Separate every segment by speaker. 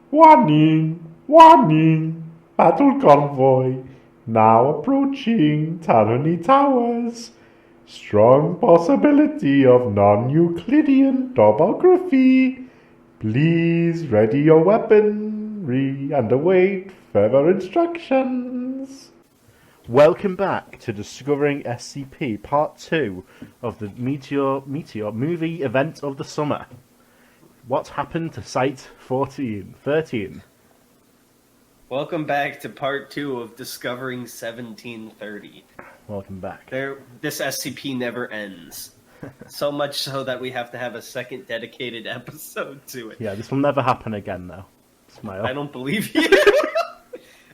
Speaker 1: Warning! Warning! Battle convoy now approaching Tanhony Towers. Strong possibility of non-Euclidean topography. Please ready your weaponry and await further instructions. Welcome back to Discovering SCP Part 2 of the Meteor movie event of the summer. What happened to Site-13?
Speaker 2: Welcome back to Part 2 of Discovering 1730.
Speaker 1: Welcome back.
Speaker 2: This SCP never ends. So much so that we have to have a second dedicated episode to it.
Speaker 1: Yeah, this will never happen again, though. Smile.
Speaker 2: I don't believe you.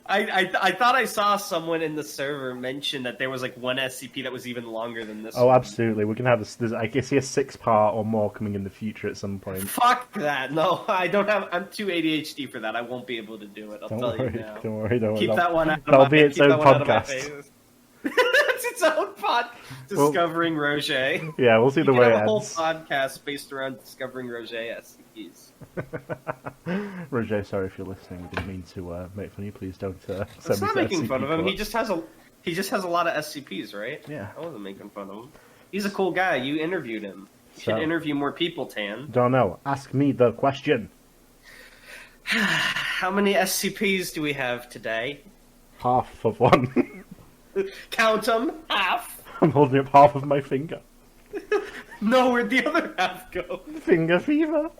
Speaker 2: I thought I saw someone in the server mention that there was like one SCP that was even longer than this
Speaker 1: Oh,
Speaker 2: one.
Speaker 1: absolutely. We're going to have this. I guess a 6-part or more coming in the future at some point.
Speaker 2: Fuck that. No, I don't have. I'm too ADHD for that. I won't be able to do it. I'll tell you now.
Speaker 1: Don't worry.
Speaker 2: Keep that one out of
Speaker 1: That'll
Speaker 2: my,
Speaker 1: be its
Speaker 2: keep
Speaker 1: own
Speaker 2: that one out of my
Speaker 1: podcast.
Speaker 2: face. It's its own pod. Discovering Roger.
Speaker 1: Yeah, we'll see the way it
Speaker 2: have a whole
Speaker 1: ends.
Speaker 2: podcast based around discovering Roger SCPs.
Speaker 1: Roger, sorry if you're listening. We didn't mean to make fun of you. Please don't send
Speaker 2: It's
Speaker 1: me
Speaker 2: not
Speaker 1: to
Speaker 2: making
Speaker 1: SCP
Speaker 2: fun of him.
Speaker 1: court.
Speaker 2: He just has a lot of SCPs, right?
Speaker 1: Yeah.
Speaker 2: I wasn't making fun of him. He's a cool guy. You interviewed him. You should interview more people, Tan.
Speaker 1: Darnell, ask me the question.
Speaker 2: How many SCPs do we have today?
Speaker 1: Half of one.
Speaker 2: Count them. Half.
Speaker 1: I'm holding up half of my finger.
Speaker 2: No, where'd the other half go?
Speaker 1: Finger fever.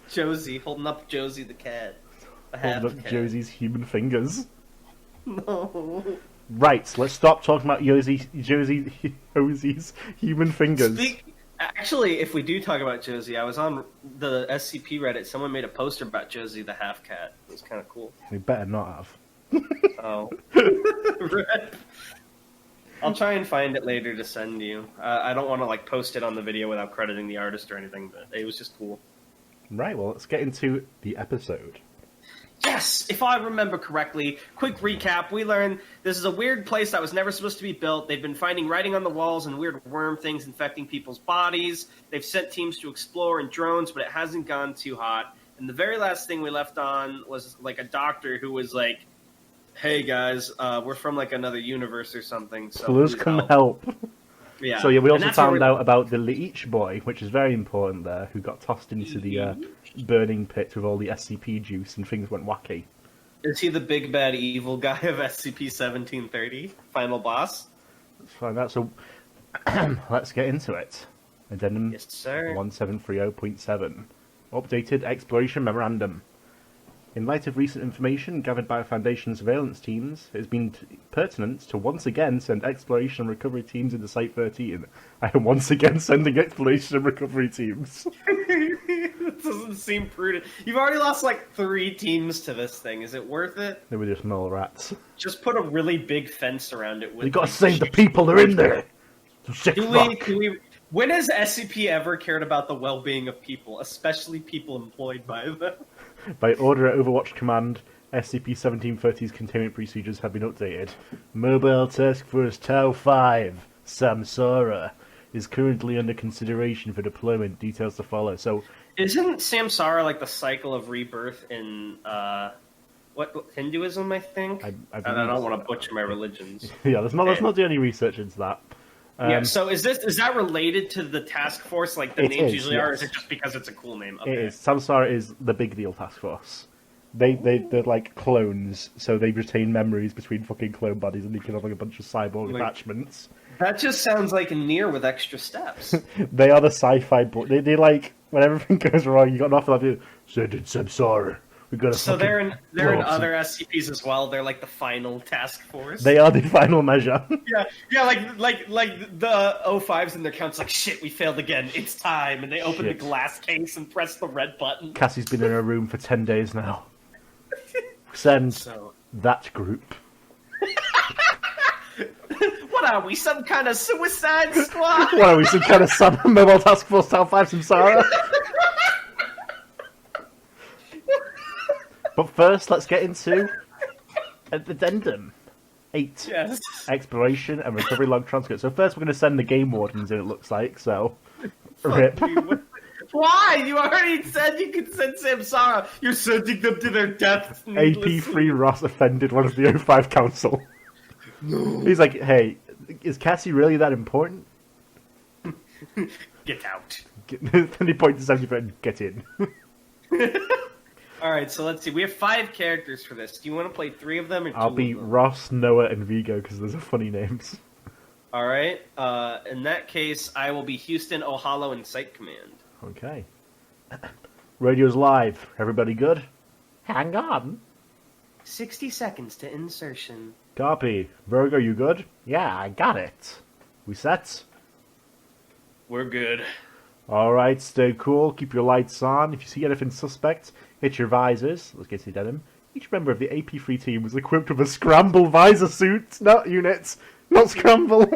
Speaker 2: Josie, holding up Josie the cat.
Speaker 1: Holding up Josie's human fingers.
Speaker 2: No.
Speaker 1: Right, let's stop talking about Josie's human fingers.
Speaker 2: Actually, if we do talk about Josie, I was on the SCP Reddit. Someone made a poster about Josie the half cat. It was kind of cool.
Speaker 1: We better not have.
Speaker 2: Oh. I'll try and find it later to send you. I don't want to like post it on the video without crediting the artist or anything, but it was just cool.
Speaker 1: Right, well, let's get into the episode.
Speaker 2: Yes! If I remember correctly, quick recap, we learned this is a weird place that was never supposed to be built. They've been finding writing on the walls and weird worm things infecting people's bodies. They've sent teams to explore in drones, but it hasn't gone too hot. And the very last thing we left on was like a doctor who was like, hey guys, we're from like another universe or something. So
Speaker 1: Please come help.
Speaker 2: Yeah.
Speaker 1: So yeah, we also found out about the leech boy, which is very important there, who got tossed into the burning pit with all the SCP juice and things went wacky.
Speaker 2: Is he the big bad evil guy of SCP-1730? Final boss?
Speaker 1: Let's find out. So let's get into it. Addendum
Speaker 2: Yes, sir.
Speaker 1: 1730.7. Updated Exploration Memorandum. In light of recent information gathered by Foundation surveillance teams, it has been pertinent to once again send exploration and recovery teams into Site-13. I am once again sending exploration and recovery teams.
Speaker 2: That doesn't seem prudent. You've already lost like 3 teams to this thing. Is it worth it?
Speaker 1: They were just mole rats.
Speaker 2: Just put a really big fence around it. With
Speaker 1: We gotta save the people that are in there!
Speaker 2: When has SCP ever cared about the well-being of people, especially people employed by them?
Speaker 1: By order at Overwatch Command, SCP-1730's containment procedures have been updated. Mobile Task Force Tau-5, Samsara, is currently under consideration for deployment. Details to follow. So,
Speaker 2: isn't Samsara like the cycle of rebirth in what Hinduism? I think. I don't want to butcher my religions.
Speaker 1: Yeah, let's not do any research into that.
Speaker 2: Yeah. So is that related to the task force, like the names usually are, or is it just because it's a cool name? Okay.
Speaker 1: It is. Samsara is the big deal task force. They're like clones, so they retain memories between fucking clone bodies, and they can have like a bunch of cyborg attachments.
Speaker 2: That just sounds like a Nier with extra steps.
Speaker 1: They are the sci-fi book. They like when everything goes wrong, you got nothing to do. Send in Samsara. We got.
Speaker 2: So they're in other SCPs as well. They're like the final task force.
Speaker 1: They are the final measure.
Speaker 2: Yeah, like the O5s in their counts. Like shit, we failed again. It's time, and they open the glass case and press the red button.
Speaker 1: Cassie's been in her room for 10 days now. Send that group.
Speaker 2: What are we, some kind of suicide squad?
Speaker 1: What are we, some kind of mobile task force Tau-5 Samsara? But first, let's get into Addendum 8.
Speaker 2: Yes.
Speaker 1: Exploration and recovery log transcript. So first we're going to send the game wardens in, it looks like, so... RIP.
Speaker 2: Why? You already said you could send Samsara. You're sending them to their deaths.
Speaker 1: AP-3 Ross offended one of the O5 Council.
Speaker 2: No.
Speaker 1: He's like, hey, is Cassie really that important?
Speaker 2: Get out.
Speaker 1: Then he points to 70 and get in.
Speaker 2: Alright, so let's see. We have 5 characters for this. Do you want to play 3 of them or 2
Speaker 1: I'll be
Speaker 2: of them?
Speaker 1: Ross, Noah, and Vigo because those are funny names.
Speaker 2: Alright. In that case, I will be Houston, Ohalo, and Site Command.
Speaker 1: Okay. Radio's live. Everybody good? Hang on.
Speaker 2: 60 seconds to insertion.
Speaker 1: Copy. Virgo, you good? Yeah, I got it. We set?
Speaker 2: We're good.
Speaker 1: Alright, stay cool. Keep your lights on. If you see anything suspect, hit your visors. Let's get to denim. Each member of the AP-3 team was equipped with a scramble visor suit. Not units. Not scramble.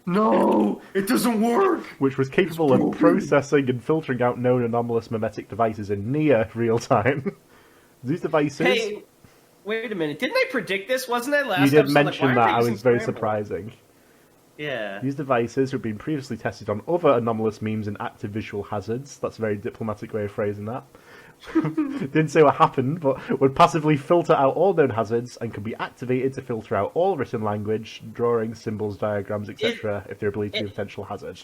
Speaker 2: No! It doesn't work!
Speaker 1: Which was capable of processing and filtering out known anomalous memetic devices in near real time. These devices...
Speaker 2: Hey, wait a minute. Didn't I predict this? Wasn't I last
Speaker 1: You did
Speaker 2: episode?
Speaker 1: mention
Speaker 2: Like,
Speaker 1: that.
Speaker 2: why are
Speaker 1: I
Speaker 2: they
Speaker 1: was
Speaker 2: using
Speaker 1: very
Speaker 2: scramble?
Speaker 1: surprising.
Speaker 2: Yeah.
Speaker 1: These devices have been previously tested on other anomalous memes and active visual hazards. That's a very diplomatic way of phrasing that. Didn't say what happened, but would passively filter out all known hazards and can be activated to filter out all written language, drawings, symbols, diagrams, etc. if they're believed to be a potential hazard.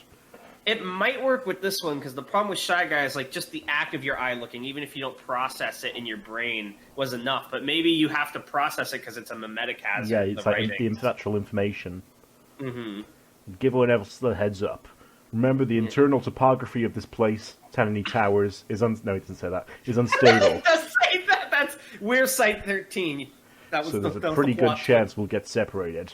Speaker 2: It might work with this one, because the problem with Shy Guy is, like, just the act of your eye looking, even if you don't process it in your brain, was enough. But maybe you have to process it because it's a memetic hazard.
Speaker 1: Yeah, it's
Speaker 2: the
Speaker 1: like
Speaker 2: writing.
Speaker 1: the intellectual information.
Speaker 2: Mm-hmm.
Speaker 1: Give everyone else the heads up. Remember, the internal topography of this place, Tanhony Towers, is no, it doesn't say that. Is unstable.
Speaker 2: It does say that. We're Site-13. That was
Speaker 1: So there's
Speaker 2: that
Speaker 1: a
Speaker 2: was
Speaker 1: pretty
Speaker 2: the
Speaker 1: good
Speaker 2: plot.
Speaker 1: chance we'll get separated.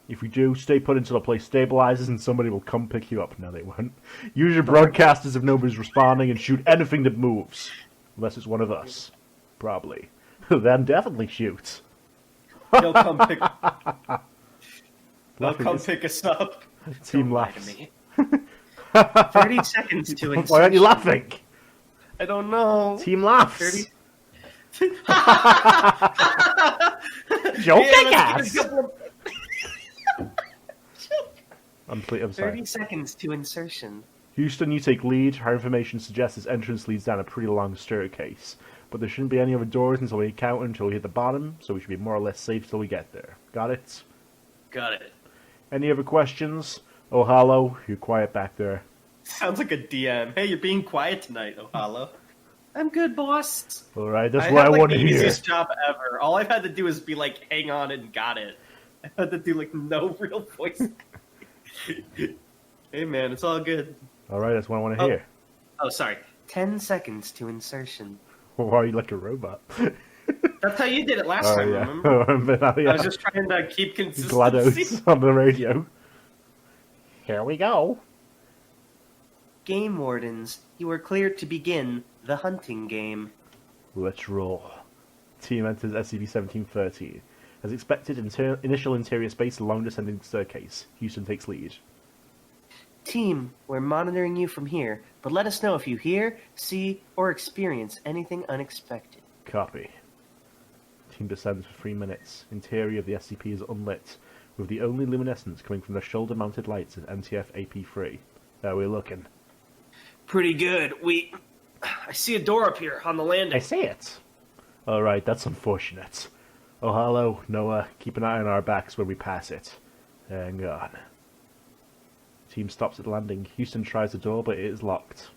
Speaker 1: If we do, stay put until the place stabilizes and somebody will come pick you up. No, they won't. Use your broadcasters if nobody's responding and shoot anything that moves. Unless it's one of us. Probably. Then definitely shoot.
Speaker 2: They'll come pick. They'll
Speaker 1: Laughing
Speaker 2: come
Speaker 1: is-
Speaker 2: pick us up.
Speaker 1: Team
Speaker 2: Don't lie
Speaker 1: laughs.
Speaker 2: to me. 30 seconds to insertion.
Speaker 1: Why aren't you laughing?
Speaker 2: I don't know.
Speaker 1: Team laughs.
Speaker 2: 30.
Speaker 1: Joke,
Speaker 2: Yeah,
Speaker 1: I
Speaker 2: let's
Speaker 1: guess.
Speaker 2: give it a couple of-
Speaker 1: I'm
Speaker 2: 30
Speaker 1: sorry.
Speaker 2: seconds to insertion.
Speaker 1: Houston, you take lead. Our information suggests this entrance leads down a pretty long staircase. But there shouldn't be any other doors until we encounter until we hit the bottom, so we should be more or less safe till we get there. Got it?
Speaker 2: Got it.
Speaker 1: Any other questions? Oh, Hollow, you're quiet back there.
Speaker 2: Sounds like a DM. Hey, you're being quiet tonight, Ohalo. I'm good, boss.
Speaker 1: Alright, that's
Speaker 2: I
Speaker 1: what I
Speaker 2: had, like,
Speaker 1: want to
Speaker 2: the
Speaker 1: hear.
Speaker 2: easiest job ever. All I've had to do is be like, hang on and got it. I had to do like no real voice. Hey man, it's all good.
Speaker 1: Alright, that's what I want to
Speaker 2: Oh.
Speaker 1: hear.
Speaker 2: Oh, sorry. 10 seconds to insertion.
Speaker 1: Why are you like a robot?
Speaker 2: That's how you did it last time, remember?
Speaker 1: Oh, yeah.
Speaker 2: I was just trying to keep consistency.
Speaker 1: GLaDOS on the radio. Here we go.
Speaker 2: Game wardens, you are cleared to begin the hunting game.
Speaker 1: Let's roll. Team enters SCP-1713. As expected, initial interior space along descending staircase. Houston takes lead.
Speaker 2: Team, we're monitoring you from here, but let us know if you hear, see, or experience anything unexpected.
Speaker 1: Copy. Team descends for 3 minutes. Interior of the SCP is unlit, with the only luminescence coming from the shoulder-mounted lights of MTF AP-3. There we're looking.
Speaker 2: Pretty good. I see a door up here on the landing.
Speaker 1: I see it. Alright, that's unfortunate. Oh, hello, Noah. Keep an eye on our backs when we pass it. Hang on. Team stops at the landing. Houston tries the door, but it is locked.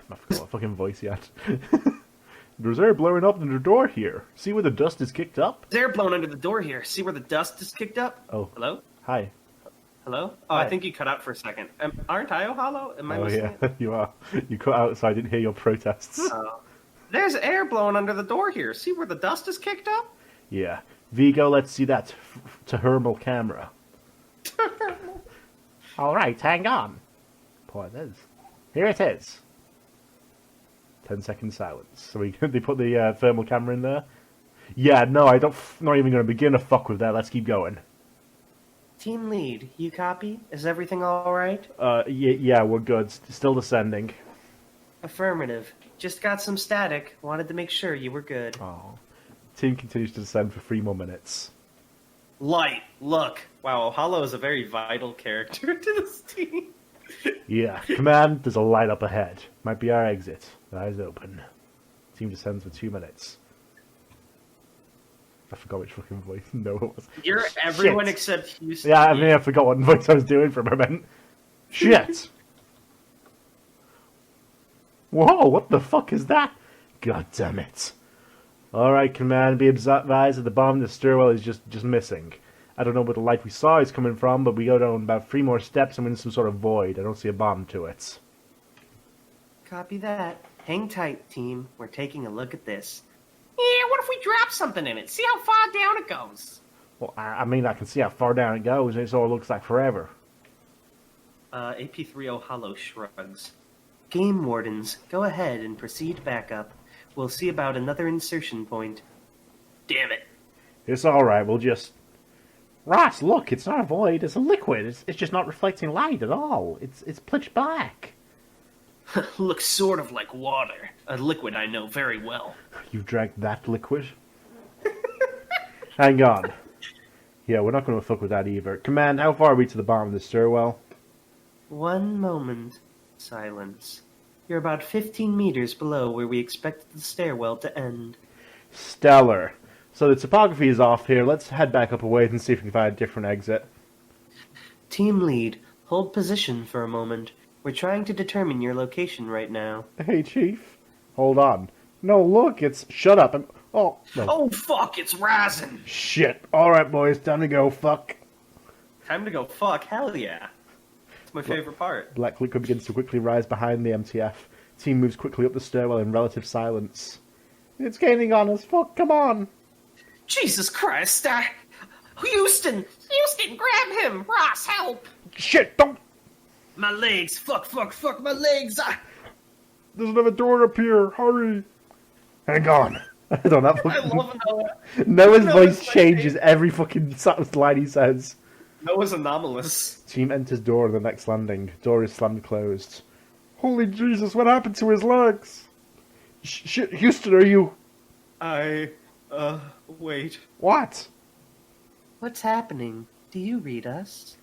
Speaker 1: I forgot what fucking voice he had. There's air blowing up under the door here. See where the dust is kicked up?
Speaker 2: There's air blown under the door here. See where the dust is kicked up?
Speaker 1: Oh.
Speaker 2: Hello?
Speaker 1: Hi.
Speaker 2: Hello? Oh,
Speaker 1: Hi.
Speaker 2: I think you cut out for a second. Aren't I Ohalo? Am I
Speaker 1: Oh
Speaker 2: missing
Speaker 1: yeah,
Speaker 2: it?
Speaker 1: you are. You cut out so I didn't hear your protests.
Speaker 2: There's air blowing under the door here. See where the dust is kicked up?
Speaker 1: Yeah. Vigo, let's see that thermal camera. Alright, hang on. Boy, it is. Here it is. 10-second silence. So they put the thermal camera in there? Yeah, no, not even going to begin to fuck with that. Let's keep going.
Speaker 2: Team lead, you copy? Is everything alright?
Speaker 1: Yeah, we're good. Still descending.
Speaker 2: Affirmative. Just got some static. Wanted to make sure you were good.
Speaker 1: Oh. Team continues to descend for 3 more minutes.
Speaker 2: Light, look. Wow, Ohalo is a very vital character to this team.
Speaker 1: Yeah, command, there's a light up ahead. Might be our exit. Eyes open. Team descends for 2 minutes. I forgot which fucking voice. No, it was.
Speaker 2: You're everyone
Speaker 1: Shit.
Speaker 2: except Houston.
Speaker 1: Yeah, I mean, I forgot what voice I was doing for a moment. Shit! Whoa, what the fuck is that? God damn it. Alright, command, be advised that the bomb in the stairwell is just missing. I don't know where the light we saw is coming from, but we go down about 3 more steps and we're in some sort of void. I don't see a bomb to it.
Speaker 2: Copy that. Hang tight, team. We're taking a look at this. Yeah, what if we drop something in it? See how far down it goes.
Speaker 1: Well, I mean, I can see how far down it goes, and it all looks like forever.
Speaker 2: AP-30 Hollow shrugs. Game wardens, go ahead and proceed back up. We'll see about another insertion point. Damn it.
Speaker 1: It's alright, we'll just... Ross, look, it's not a void, it's a liquid. It's just not reflecting light at all. It's pitch black.
Speaker 2: Looks sort of like water. A liquid I know very well.
Speaker 1: You've drank that liquid? Hang on. Yeah, we're not going to fuck with that either. Command, how far are we to the bottom of the stairwell?
Speaker 2: 1 moment. Silence. You're about 15 meters below where we expected the stairwell to end.
Speaker 1: Stellar. So the topography is off here. Let's head back up a ways and see if we can find a different exit.
Speaker 2: Team lead, hold position for a moment. We're trying to determine your location right now.
Speaker 1: Hey, Chief. Hold on. No, look, it's... Shut up. Oh, no.
Speaker 2: Oh, fuck, it's rising!
Speaker 1: Shit. Alright, boys, time to go. Fuck.
Speaker 2: Time to go fuck, hell yeah. It's my favorite part.
Speaker 1: Black liquid begins to quickly rise behind the MTF. Team moves quickly up the stairwell in relative silence. It's gaining on us. Fuck, come on.
Speaker 2: Jesus Christ, Houston! Houston, grab him! Ross, help!
Speaker 1: Shit, don't...
Speaker 2: My legs! Fuck, my legs!
Speaker 1: There's another door up here. Hurry. Hang on. I don't know.
Speaker 2: I love Noah.
Speaker 1: Noah's voice changes every fucking line he says.
Speaker 2: Noah's anomalous.
Speaker 1: Team enters door on the next landing. Door is slammed closed. Holy Jesus, what happened to his legs? Shit, Houston, are you...
Speaker 2: Wait.
Speaker 1: What?
Speaker 2: What's happening? Do you read us?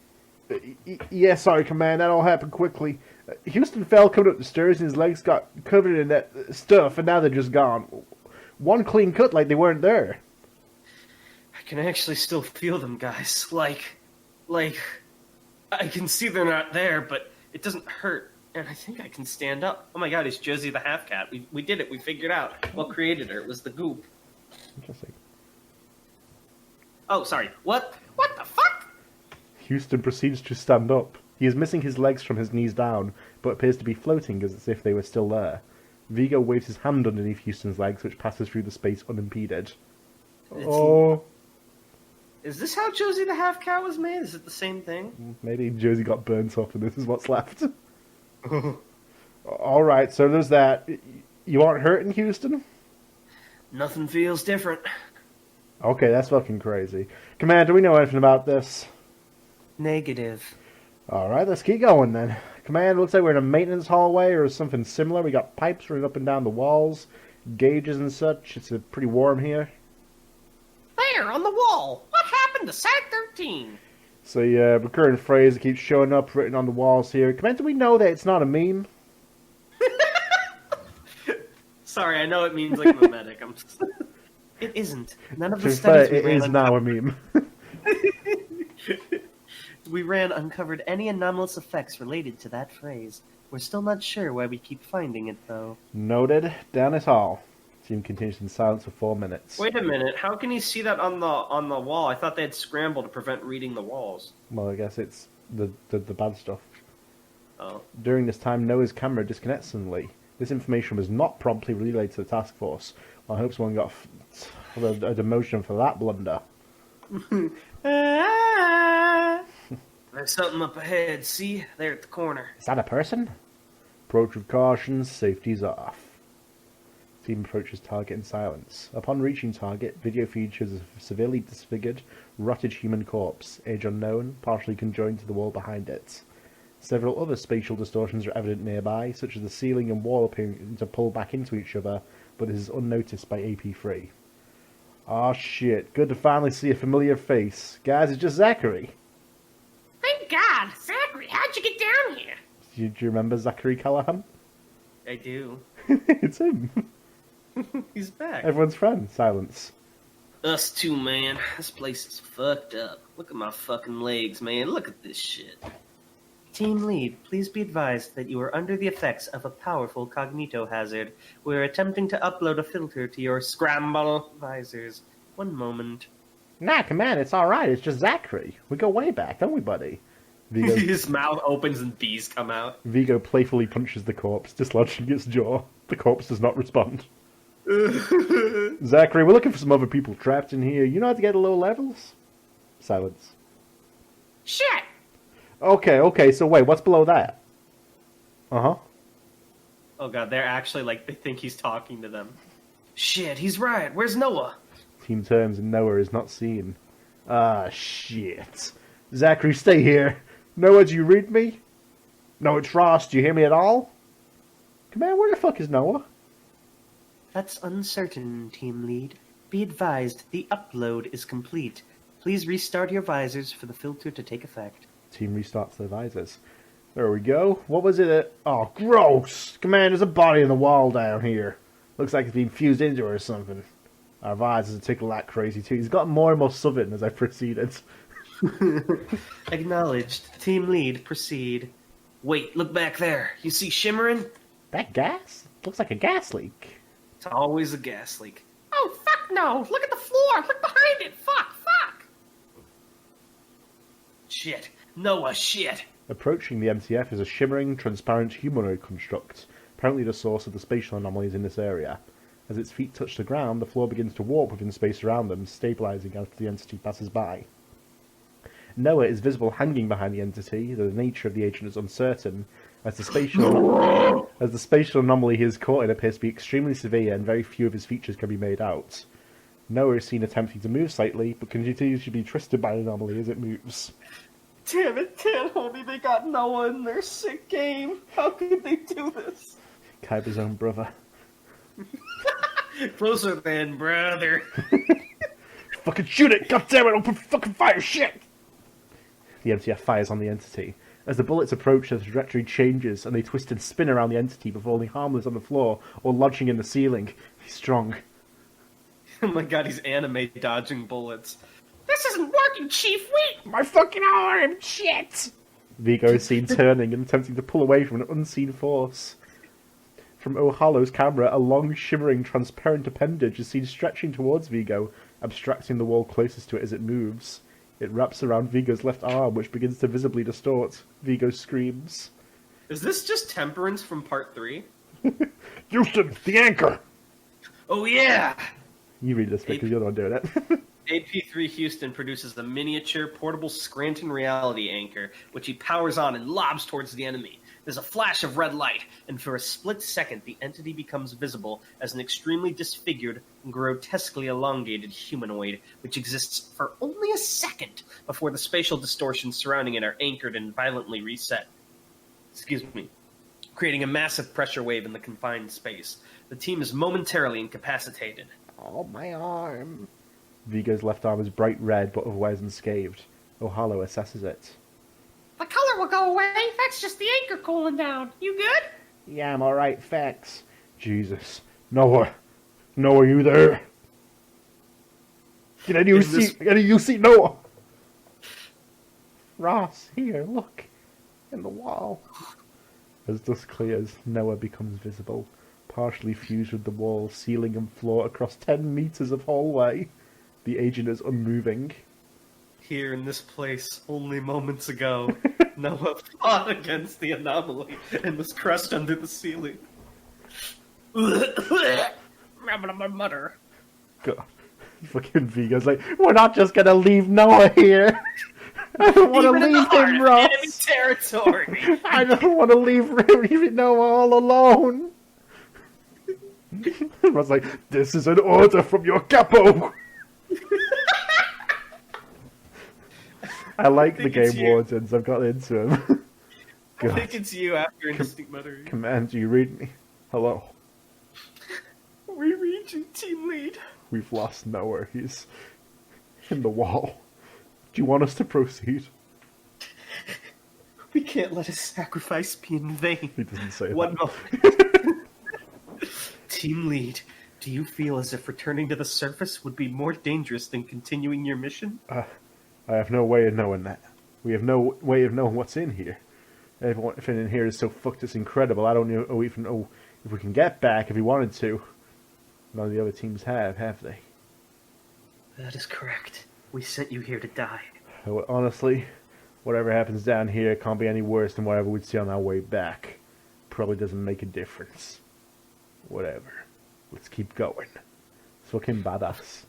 Speaker 1: Yeah, sorry, Command, that all happened quickly. Houston fell coming up the stairs and his legs got covered in that stuff, and now they're just gone. One clean cut like they weren't there.
Speaker 2: I can actually still feel them, guys. Like, I can see they're not there, but it doesn't hurt, and I think I can stand up. Oh my god, it's Josie the half-cat. We did it, we figured out what created her. It was the goop.
Speaker 1: Interesting.
Speaker 2: Oh, sorry. What the fuck?
Speaker 1: Houston proceeds to stand up. He is missing his legs from his knees down, but appears to be floating as if they were still there. Vigo waves his hand underneath Houston's legs, which passes through the space unimpeded. Oh.
Speaker 2: Is this how Josie the half-cat was made? Is it the same thing?
Speaker 1: Maybe Josie got burnt off and this is what's left. Alright, so there's that. You aren't hurting, Houston?
Speaker 2: Nothing feels different.
Speaker 1: Okay, that's fucking crazy. Commander, do we know anything about this?
Speaker 2: Negative.
Speaker 1: Alright, let's keep going then. Commander, looks like we're in a maintenance hallway or something similar. We got pipes running up and down the walls, gauges and such. It's pretty warm here.
Speaker 2: There, on the wall! What happened to Site-13?
Speaker 1: So yeah, recurring phrase that keeps showing up written on the walls here. Commander, do we know that it's not a meme?
Speaker 2: Sorry, I know it means like mimetic. It isn't. None of the
Speaker 1: To be
Speaker 2: studies
Speaker 1: fair, it is now a meme.
Speaker 2: we ran uncovered any anomalous effects related to that phrase. We're still not sure why we keep finding it, though.
Speaker 1: Noted. Down it all. Team continues in silence for 4 minutes.
Speaker 2: Wait a minute. How can he see that on the wall? I thought they had scrambled to prevent reading the walls.
Speaker 1: Well, I guess it's the bad stuff.
Speaker 2: Oh.
Speaker 1: During this time, Noah's camera disconnects suddenly. This information was not promptly relayed to the task force. I hope someone got a demotion for that blunder.
Speaker 2: There's something up ahead. See? There at the corner.
Speaker 1: Is that a person? Approach with caution. Safety's off. Team approaches target in silence. Upon reaching target, video features a severely disfigured, rotted human corpse, age unknown, partially conjoined to the wall behind it. Several other spatial distortions are evident nearby, such as the ceiling and wall appearing to pull back into each other, but this is unnoticed by AP-3. Aw shit, good to finally see a familiar face. Guys, it's just Zachary.
Speaker 2: Thank God! Zachary, how'd you get down here?
Speaker 1: Do you remember Zachary Callahan?
Speaker 2: I do.
Speaker 1: It's him.
Speaker 2: He's back.
Speaker 1: Everyone's friend. Silence.
Speaker 2: Us too, man. This place is fucked up. Look at my fucking legs, man. Look at this shit. Team lead, please be advised that you are under the effects of a powerful cognito hazard. We're attempting to upload a filter to your scramble visors. One moment.
Speaker 1: Nah, Command, it's alright. It's just Zachary. We go way back, don't we, buddy? Vigo,
Speaker 2: His mouth opens and bees come out.
Speaker 1: Vigo playfully punches the corpse, dislodging its jaw. The corpse does not respond. Zachary, we're looking for some other people trapped in here. You know how to get to low levels? Silence.
Speaker 2: Shit!
Speaker 1: Okay, so wait, what's below that? Uh-huh.
Speaker 2: Oh god, they're actually they think he's talking to them. Shit, he's right. Where's Noah?
Speaker 1: Team terms and Noah is not seen. Ah, shit. Zachary, stay here. Noah, do you read me? No, it's Ross. Do you hear me at all? Command, where the fuck is Noah?
Speaker 2: That's uncertain, team lead. Be advised, the upload is complete. Please restart your visors for the filter to take effect.
Speaker 1: Team restarts their visors. There we go. What was it? Oh, gross! Command, there's a body in the wall down here. Looks like it's been fused into it or something. Our visors are tickled like crazy too. He's got more and more southern as I proceeded.
Speaker 2: Acknowledged. Team lead, proceed. Wait, look back there. You see shimmering?
Speaker 1: That gas? Looks like a gas leak.
Speaker 2: It's always a gas leak. Oh, fuck no! Look at the floor! Look behind it! Fuck! Shit. Noah, shit!
Speaker 1: Approaching the MTF is a shimmering, transparent humanoid construct, apparently the source of the spatial anomalies in this area. As its feet touch the ground, the floor begins to warp within space around them, stabilizing as the entity passes by. Noah is visible hanging behind the entity, though the nature of the agent is uncertain, as the spatial anomaly he is caught in appears to be extremely severe and very few of his features can be made out. Noah is seen attempting to move slightly, but continues to be twisted by the anomaly as it moves.
Speaker 2: Damn it, Tanhony, they got Noah in their sick game. How could they do this?
Speaker 1: Kyber's own brother.
Speaker 2: Closer than brother.
Speaker 1: Fucking shoot it! God damn it! Open fucking fire! Shit! The MTF fires on the entity. As the bullets approach, the trajectory changes, and they twist and spin around the entity before falling harmless on the floor or lodging in the ceiling. He's strong.
Speaker 2: Oh my god, he's anime dodging bullets. This isn't working, Chief! Wait!
Speaker 1: My fucking arm! Shit! Vigo is seen turning and attempting to pull away from an unseen force. From O'Hallow's camera, a long, shimmering, transparent appendage is seen stretching towards Vigo, abstracting the wall closest to it as it moves. It wraps around Vigo's left arm, which begins to visibly distort. Vigo screams.
Speaker 2: Is this just Temperance from Part 3?
Speaker 1: Houston, the anchor!
Speaker 2: Oh yeah!
Speaker 1: You read this because you're the one doing it.
Speaker 2: AP-3 Houston produces a miniature, portable Scranton reality anchor, which he powers on and lobs towards the enemy. There's a flash of red light, and for a split second, the entity becomes visible as an extremely disfigured and grotesquely elongated humanoid, which exists for only a second before the spatial distortions surrounding it are anchored and violently reset. Excuse me. Creating a massive pressure wave in the confined space. The team is momentarily incapacitated.
Speaker 1: Oh, my arm. Vigo's left arm is bright red, but otherwise unscathed. O'Hallow assesses it.
Speaker 3: The color will go away. That's just the anchor cooling down. You good?
Speaker 1: Yeah, I'm alright, thanks. Jesus. Noah. Noah, you there? Get any you see Noah? Ross, here, look. In the wall. As dusk clears, Noah becomes visible, partially fused with the wall, ceiling and floor across 10 meters of hallway. The agent is unmoving.
Speaker 2: Here in this place, only moments ago, Noah fought against the anomaly and was crushed under the ceiling.
Speaker 3: Mutter.
Speaker 1: God. Fucking Vigo's like, we're not just gonna leave Noah here. I don't want to leave him, Ross.
Speaker 2: Enemy territory.
Speaker 1: I don't want to leave Noah all alone. Ross like, this is an order from your capo. I like the game wardens. I've got into him.
Speaker 2: I think it's you after Indistinct Muttering.
Speaker 1: Command, do you read me? Hello.
Speaker 2: We read you, team lead.
Speaker 1: We've lost Noah. He's in the wall. Do you want us to proceed?
Speaker 2: We can't let his sacrifice be in vain.
Speaker 1: He doesn't say
Speaker 2: One
Speaker 1: that.
Speaker 2: moment. Team lead, do you feel as if returning to the surface would be more dangerous than continuing your mission?
Speaker 1: I have no way of knowing that. We have no way of knowing what's in here. Everything in here is so fucked, it's incredible. I don't even know if we can get back if we wanted to. None of the other teams have they?
Speaker 2: That is correct. We sent you here to die.
Speaker 1: Well, honestly, whatever happens down here can't be any worse than whatever we'd see on our way back. Probably doesn't make a difference. Whatever. Let's keep going. It's fucking badass.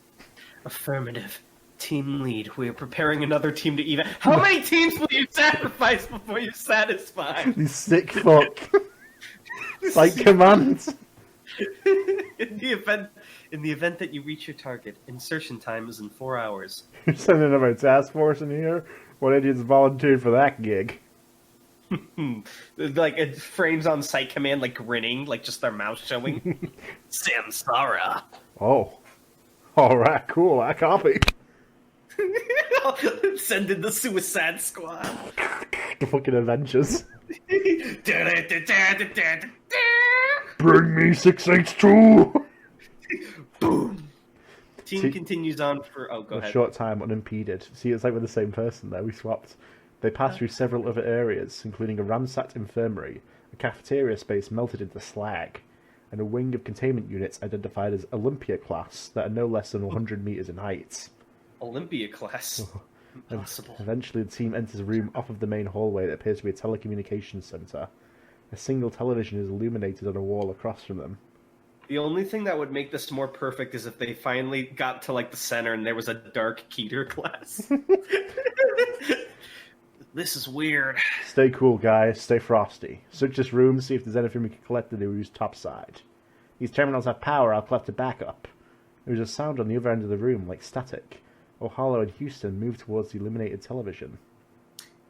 Speaker 2: Affirmative. Team lead, we are preparing another team to even. How many teams will you sacrifice before you're satisfied?
Speaker 1: You sick fuck. Like commands.
Speaker 2: In the event that you reach your target, insertion time is in 4 hours.
Speaker 1: You're sending another task force in here? What idiots volunteered for that gig?
Speaker 2: Like it frames on site command, like grinning, like just their mouth showing. Samsara.
Speaker 1: Oh. Alright, cool, I copy.
Speaker 2: Send in the Suicide Squad.
Speaker 1: The fucking Avengers. Bring me 6H2!
Speaker 2: Boom. Team
Speaker 1: See,
Speaker 2: continues on for... Oh, go ahead.
Speaker 1: A short time unimpeded. See, it's like we're the same person there, we swapped. They passed through several other areas, including a ransacked infirmary, a cafeteria space melted into slag, and a wing of containment units identified as Olympia class that are no less than 100 meters in height.
Speaker 2: Olympia class? Impossible.
Speaker 1: Eventually, the team enters a room off of the main hallway that appears to be a telecommunications center. A single television is illuminated on a wall across from them.
Speaker 2: The only thing that would make this more perfect is if they finally got to like the center and there was a dark Keter glass. This is weird.
Speaker 1: Stay cool, guys. Stay frosty. Search this room, see if there's anything we can collect to the room's top side. These terminals have power, I'll collect a backup. There was a sound on the other end of the room, like static. O'Hallow and Houston moved towards the illuminated television.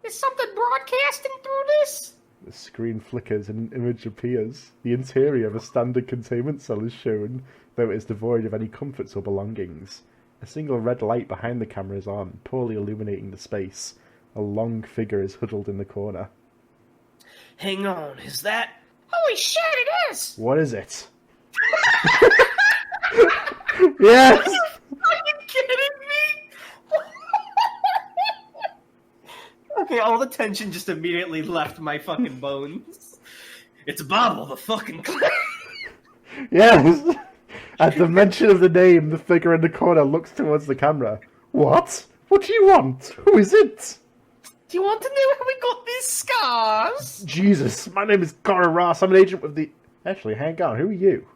Speaker 3: Is something broadcasting through this?
Speaker 1: The screen flickers and an image appears. The interior of a standard containment cell is shown, though it is devoid of any comforts or belongings. A single red light behind the camera is on, poorly illuminating the space. A long figure is huddled in the corner.
Speaker 2: Hang on, is that...
Speaker 3: Holy shit, it is!
Speaker 1: What is it? Yes!
Speaker 2: Are you kidding me? Okay, all the tension just immediately left my fucking bones. It's Bobble, the fucking clown.
Speaker 1: Yes! At the mention of the name, the figure in the corner looks towards the camera. What? What do you want? Who is it?
Speaker 3: Do you want to know how we got these scars?
Speaker 1: Jesus, my name is Cora Ross. I'm an agent with the... Actually, hang on, who are you?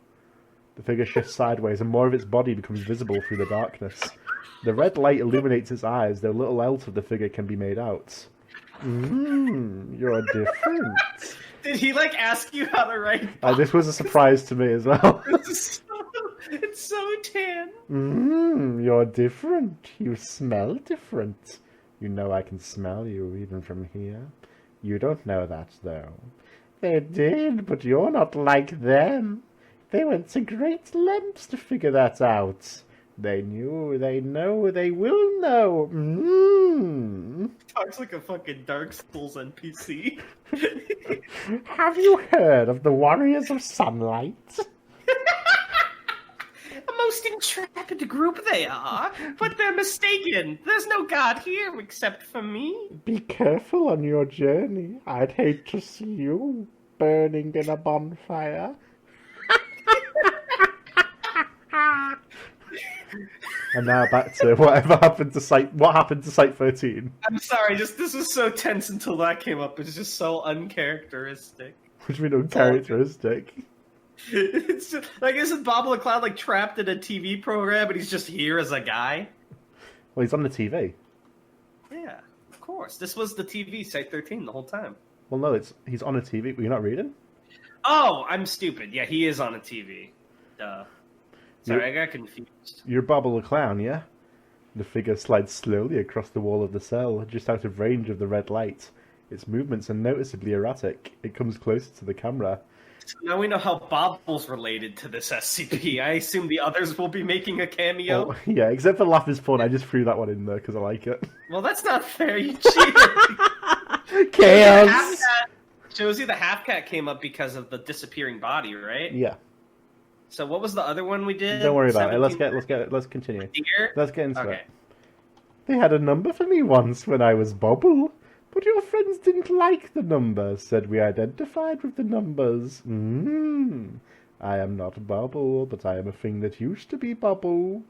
Speaker 1: The figure shifts sideways and more of its body becomes visible through the darkness. The red light illuminates its eyes, though little else of the figure can be made out. You're different.
Speaker 2: Did he, like, ask you how to write?
Speaker 1: This was a surprise to me as well.
Speaker 2: It's so tan.
Speaker 1: You're different. You smell different. You know I can smell you even from here. You don't know that, though. They did, but you're not like them. They went to great lengths to figure that out. They knew, they know, they will know.
Speaker 2: Talks like a fucking Dark Souls NPC.
Speaker 1: Have you heard of the Warriors of Sunlight?
Speaker 2: A most intrepid group they are, but they're mistaken. There's no god here except for me.
Speaker 1: Be careful on your journey. I'd hate to see you burning in a bonfire. And now back to what happened to Site-13.
Speaker 2: I'm sorry, this was so tense until that came up. It's just so uncharacteristic.
Speaker 1: Which we uncharacteristic.
Speaker 2: It's just, like, isn't Bob the Clown like trapped in a TV program and he's just here as a guy?
Speaker 1: Well, he's on the TV.
Speaker 2: Yeah, of course. This was the TV, Site-13, the whole time.
Speaker 1: Well, no, he's on a TV. Were you not reading?
Speaker 2: Oh, I'm stupid. Yeah, he is on a TV. Duh. Sorry, I got confused.
Speaker 1: You're Bobble the Clown, yeah? The figure slides slowly across the wall of the cell, just out of range of the red light. Its movements are noticeably erratic. It comes closer to the camera.
Speaker 2: So now we know how Bobble's related to this SCP. I assume the others will be making a cameo.
Speaker 1: Oh, yeah, except for Laugh is Fun, I just threw that one in there because I like it.
Speaker 2: Well, that's not fair. You cheated.
Speaker 1: Chaos!
Speaker 2: Shows you the half-cat came up because of the disappearing body, right?
Speaker 1: Yeah.
Speaker 2: So what was the other one we did?
Speaker 1: Don't worry about it. Let's
Speaker 2: 17
Speaker 1: continue.
Speaker 2: Deer?
Speaker 1: Let's get into
Speaker 2: Okay.
Speaker 1: it. They had a number for me once when I was Bubble, but your friends didn't like the number, said we identified with the numbers. I am not Bubble, but I am a thing that used to be Bubble.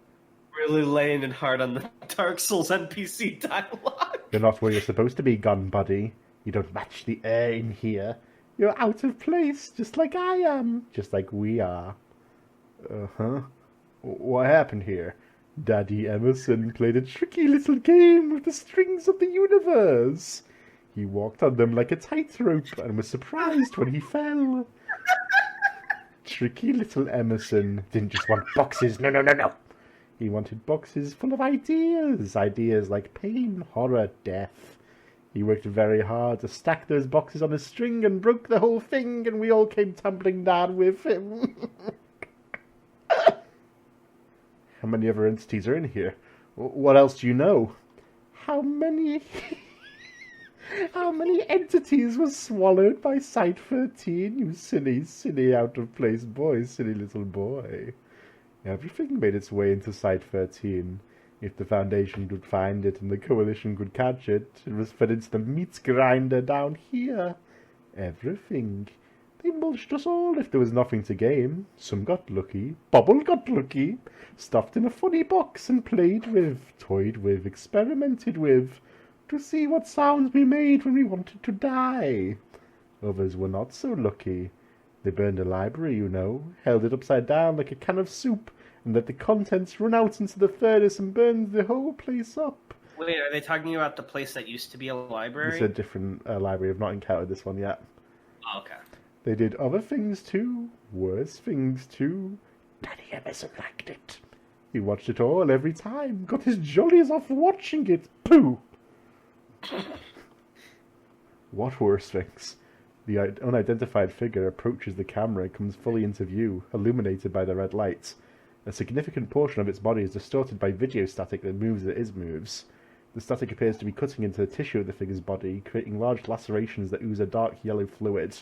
Speaker 2: Really laying it hard on the Dark Souls NPC dialogue.
Speaker 1: You're not where you're supposed to be, gun buddy. You don't match the air in here. You're out of place, just like I am, just like we are. Uh-huh. What happened here? Daddy Emerson played a tricky little game with the strings of the universe. He walked on them like a tightrope and was surprised when he fell. Tricky little Emerson didn't just want boxes. No. He wanted boxes full of ideas. Ideas like pain, horror, death. He worked very hard to stack those boxes on a string and broke the whole thing, and we all came tumbling down with him. How many other entities are in here? What else do you know? How many... How many entities were swallowed by Site-13, you silly, out-of-place boy, silly little boy? Everything made its way into Site-13. If the Foundation could find it and the Coalition could catch it, it was fed into the meat grinder down here. Everything. They mulched us all if there was nothing to gain. Some got lucky. Bubble got lucky. Stuffed in a funny box and played with, toyed with, experimented with, to see what sounds we made when we wanted to die. Others were not so lucky. They burned a library, you know, held it upside down like a can of soup, and let the contents run out into the furnace and burned the whole place up.
Speaker 2: Wait, are they talking about the place that used to be a library?
Speaker 1: It's a different library. I've not encountered this one yet.
Speaker 2: Oh, okay.
Speaker 1: They did other things too, worse things too. Daddy Emerson liked it. He watched it all every time, got his jollies off watching it. Pooh! What worse things? The unidentified figure approaches the camera and comes fully into view, illuminated by the red light. A significant portion of its body is distorted by video static that moves as it moves. The static appears to be cutting into the tissue of the figure's body, creating large lacerations that ooze a dark yellow fluid.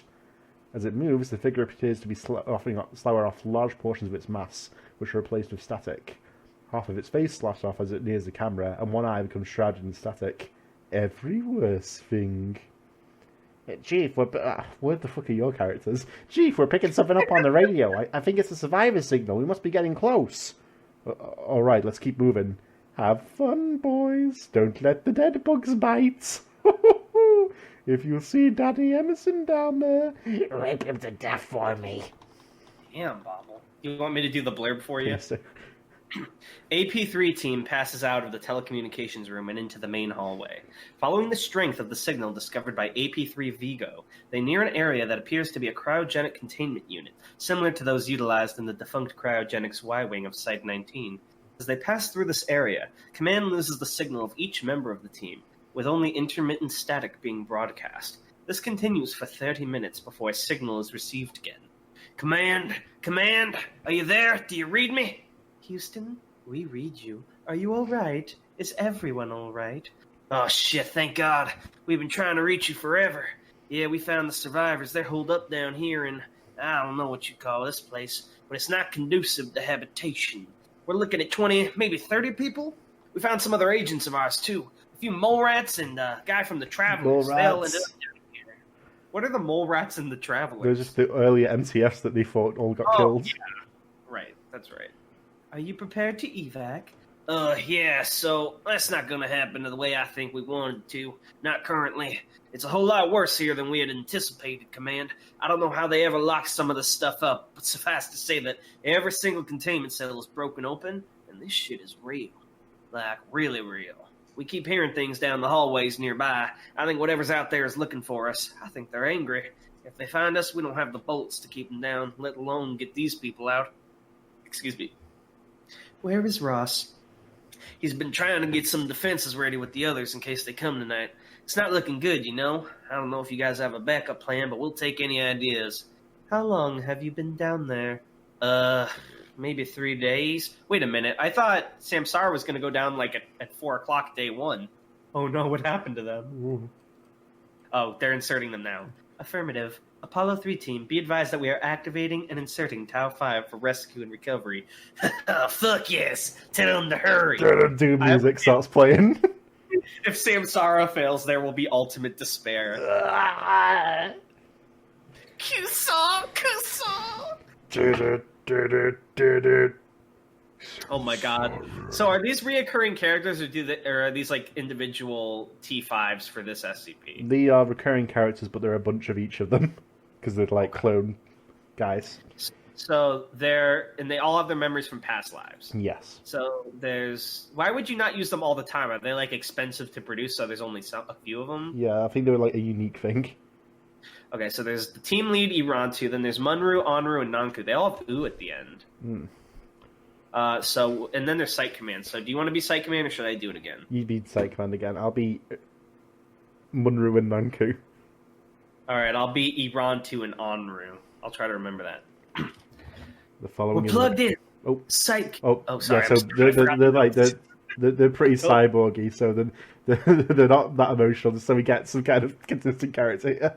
Speaker 1: As it moves, the figure appears to be slower off large portions of its mass, which are replaced with static. Half of its face slashed off as it nears the camera, and one eye becomes shrouded in static. Every worse thing. Chief, where the fuck are your characters? Chief, we're picking something up on the radio. I think it's a survivor signal. We must be getting close. Alright, let's keep moving. Have fun, boys. Don't let the dead bugs bite. If you see Daddy Emerson down there, rape him to death for me.
Speaker 2: Damn, Bobble. You want me to do the blurb for you?
Speaker 1: Yes, sir.
Speaker 2: AP-3 team passes out of the telecommunications room and into the main hallway. Following the strength of the signal discovered by AP-3 Vigo, they near an area that appears to be a cryogenic containment unit, similar to those utilized in the defunct cryogenics Y-wing of Site-19. As they pass through this area, Command loses the signal of each member of the team, with only intermittent static being broadcast. This continues for 30 minutes before a signal is received again. Command! Command! Are you there? Do you read me? Houston, we read you. Are you all right? Is everyone all right? Oh, shit, thank God. We've been trying to reach you forever. Yeah, we found the survivors. They're holed up down here in, I don't know what you call this place, but it's not conducive to habitation. We're looking at 20, maybe 30 people. We found some other agents of ours, too. A few mole rats and a guy from the Travelers. They all ended up down here. What are the mole rats and the Travelers?
Speaker 1: They're just the earlier MTFs that they thought all got killed.
Speaker 2: Yeah. Right, that's right. Are you prepared to evac? Yeah, so that's not gonna happen the way I think we wanted to. Not currently. It's a whole lot worse here than we had anticipated, Command. I don't know how they ever locked some of this stuff up, but suffice to say that every single containment cell is broken open, and this shit is real. Like, really real. We keep hearing things down the hallways nearby. I think whatever's out there is looking for us. I think they're angry. If they find us, we don't have the bolts to keep them down, let alone get these people out. Excuse me. Where is Ross? He's been trying to get some defenses ready with the others in case they come tonight. It's not looking good, you know. I don't know if you guys have a backup plan, but we'll take any ideas. How long have you been down there? Maybe 3 days. Wait a minute. I thought Samsara was going to go down like at 4 o'clock day one. Oh no, what happened to them? Oh, they're inserting them now. Affirmative. Apollo 3 team, be advised that we are activating and inserting Tau-5 for rescue and recovery. Fuck yes! Tell them to hurry!
Speaker 1: Doom music starts playing.
Speaker 2: If Samsara fails, there will be ultimate despair. Q-Saw! Oh my god. So are these reoccurring characters, or are these like individual T5s for this SCP?
Speaker 1: They are recurring characters, but there are a bunch of each of them. Because they're like clone guys.
Speaker 2: So they all have their memories from past lives.
Speaker 1: Yes.
Speaker 2: So why would you not use them all the time? Are they like expensive to produce, so there's only a few of them? Yeah,
Speaker 1: I think they were like a unique thing.
Speaker 2: Okay, so there's the team lead Irantu, then there's Munru, Onru, and Nanku. They all have U at the end. And then there's Site Command. So do you want to be Site Command, or should I do it again?
Speaker 1: You be Site Command again. I'll be Munru and Nanku.
Speaker 2: Alright, I'll be Irantu and Onru. I'll try to remember that.
Speaker 1: The following
Speaker 2: We're plugged in. Oh, Psych.
Speaker 1: Oh,
Speaker 2: sorry.
Speaker 1: Yeah, so they're pretty cyborgy, so they're not that emotional. So we get some kind of consistent character here.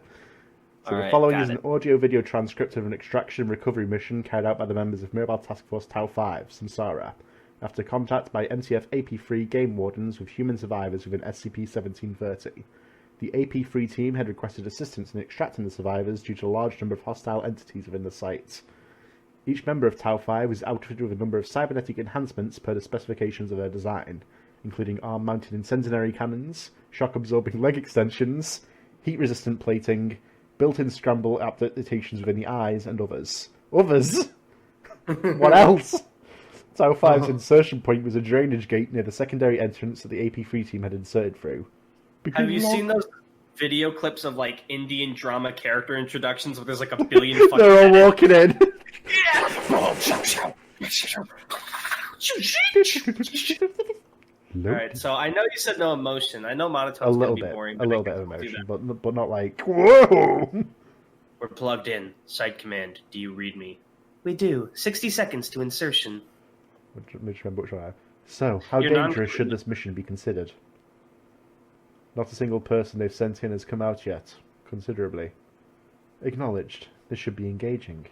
Speaker 1: So the following is an audio-video transcript of an extraction and recovery mission carried out by the members of Mobile Task Force Tau-5, Samsara, after contact by MTF AP-3 game wardens with human survivors within SCP-1730. The AP-3 team had requested assistance in extracting the survivors due to a large number of hostile entities within the site. Each member of Tau-5 was outfitted with a number of cybernetic enhancements per the specifications of their design, including arm-mounted incendiary cannons, shock-absorbing leg extensions, heat-resistant plating, built-in scramble adaptations within the eyes, and others. Others? What else? Tau-5's insertion point was a drainage gate near the secondary entrance that the AP-3 team had inserted through.
Speaker 2: Have you seen those video clips of like Indian drama character introductions where there's like a billion fucking
Speaker 1: They're all walking in.
Speaker 2: Alright, so I know you said no emotion. I know monotone's going to be boring.
Speaker 1: A little bit of emotion, but not like, whoa!
Speaker 2: We're plugged in. Site Command, do you read me? We do. 60 seconds to insertion.
Speaker 1: Remember which one I have. So, how dangerous should this mission be considered? Not a single person they've sent in has come out yet. Considerably. Acknowledged. This should be engaging.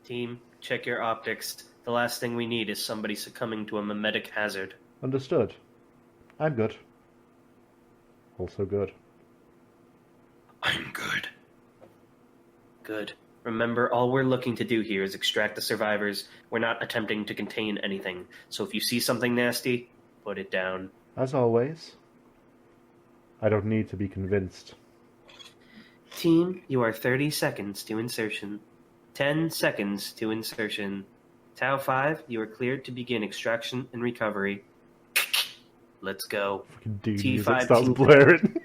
Speaker 2: Team, check your optics. The last thing we need is somebody succumbing to a mimetic hazard.
Speaker 1: Understood. I'm good. Also good.
Speaker 2: I'm good. Good. Remember, all we're looking to do here is extract the survivors. We're not attempting to contain anything. So if you see something nasty, put it down.
Speaker 1: As always. I don't need to be convinced.
Speaker 2: Team, you are 30 seconds to insertion. 10 seconds to insertion. Tau-5, you are cleared to begin extraction and recovery. Let's go.
Speaker 1: Fucking dude, T5 starts blaring.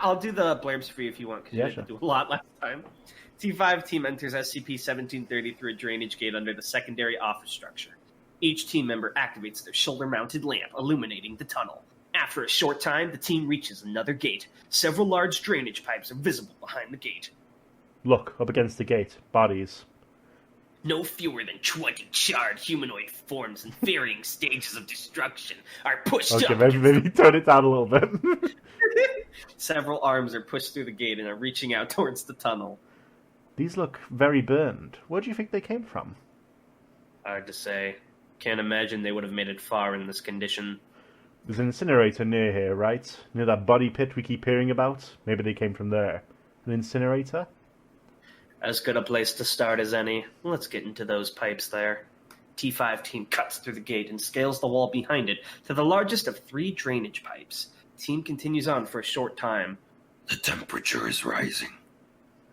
Speaker 2: I'll do the blurbs for you if you want, because you didn't do a lot last time. T5 team enters SCP-1730 through a drainage gate under the secondary office structure. Each team member activates their shoulder-mounted lamp, illuminating the tunnel. After a short time, the team reaches another gate. Several large drainage pipes are visible behind the gate.
Speaker 1: Look, up against the gate. Bodies.
Speaker 2: No fewer than 20 charred humanoid forms in varying stages of destruction are pushed up.
Speaker 1: Okay, maybe turn it down a little bit.
Speaker 2: Several arms are pushed through the gate and are reaching out towards the tunnel.
Speaker 1: These look very burned. Where do you think they came from?
Speaker 2: Hard to say. Can't imagine they would have made it far in this condition.
Speaker 1: There's an incinerator near here, right? Near that body pit we keep hearing about? Maybe they came from there. An incinerator?
Speaker 2: As good a place to start as any. Let's get into those pipes there. T5 team cuts through the gate and scales the wall behind it to the largest of 3 drainage pipes. Team continues on for a short time.
Speaker 4: The temperature is rising.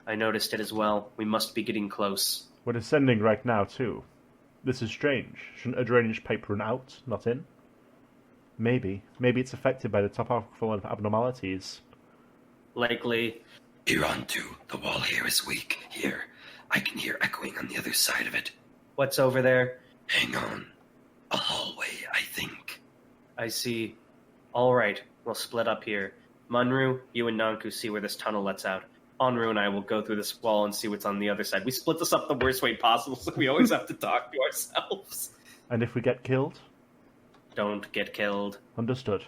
Speaker 2: I noticed it as well. We must be getting close.
Speaker 1: We're descending right now, too. This is strange. Shouldn't a drainage pipe run out, not in? Maybe. Maybe it's affected by the topographical abnormalities.
Speaker 2: Likely.
Speaker 4: Irantu, the wall here is weak. Here. I can hear echoing on the other side of it.
Speaker 2: What's over there?
Speaker 4: Hang on. A hallway, I think.
Speaker 2: I see. All right. We'll split up here. Munru, you and Nanku see where this tunnel lets out. Onru and I will go through this wall and see what's on the other side. We split this up the worst way possible, so we always have to talk to ourselves.
Speaker 1: And if we get killed?
Speaker 2: Don't get killed.
Speaker 1: Understood.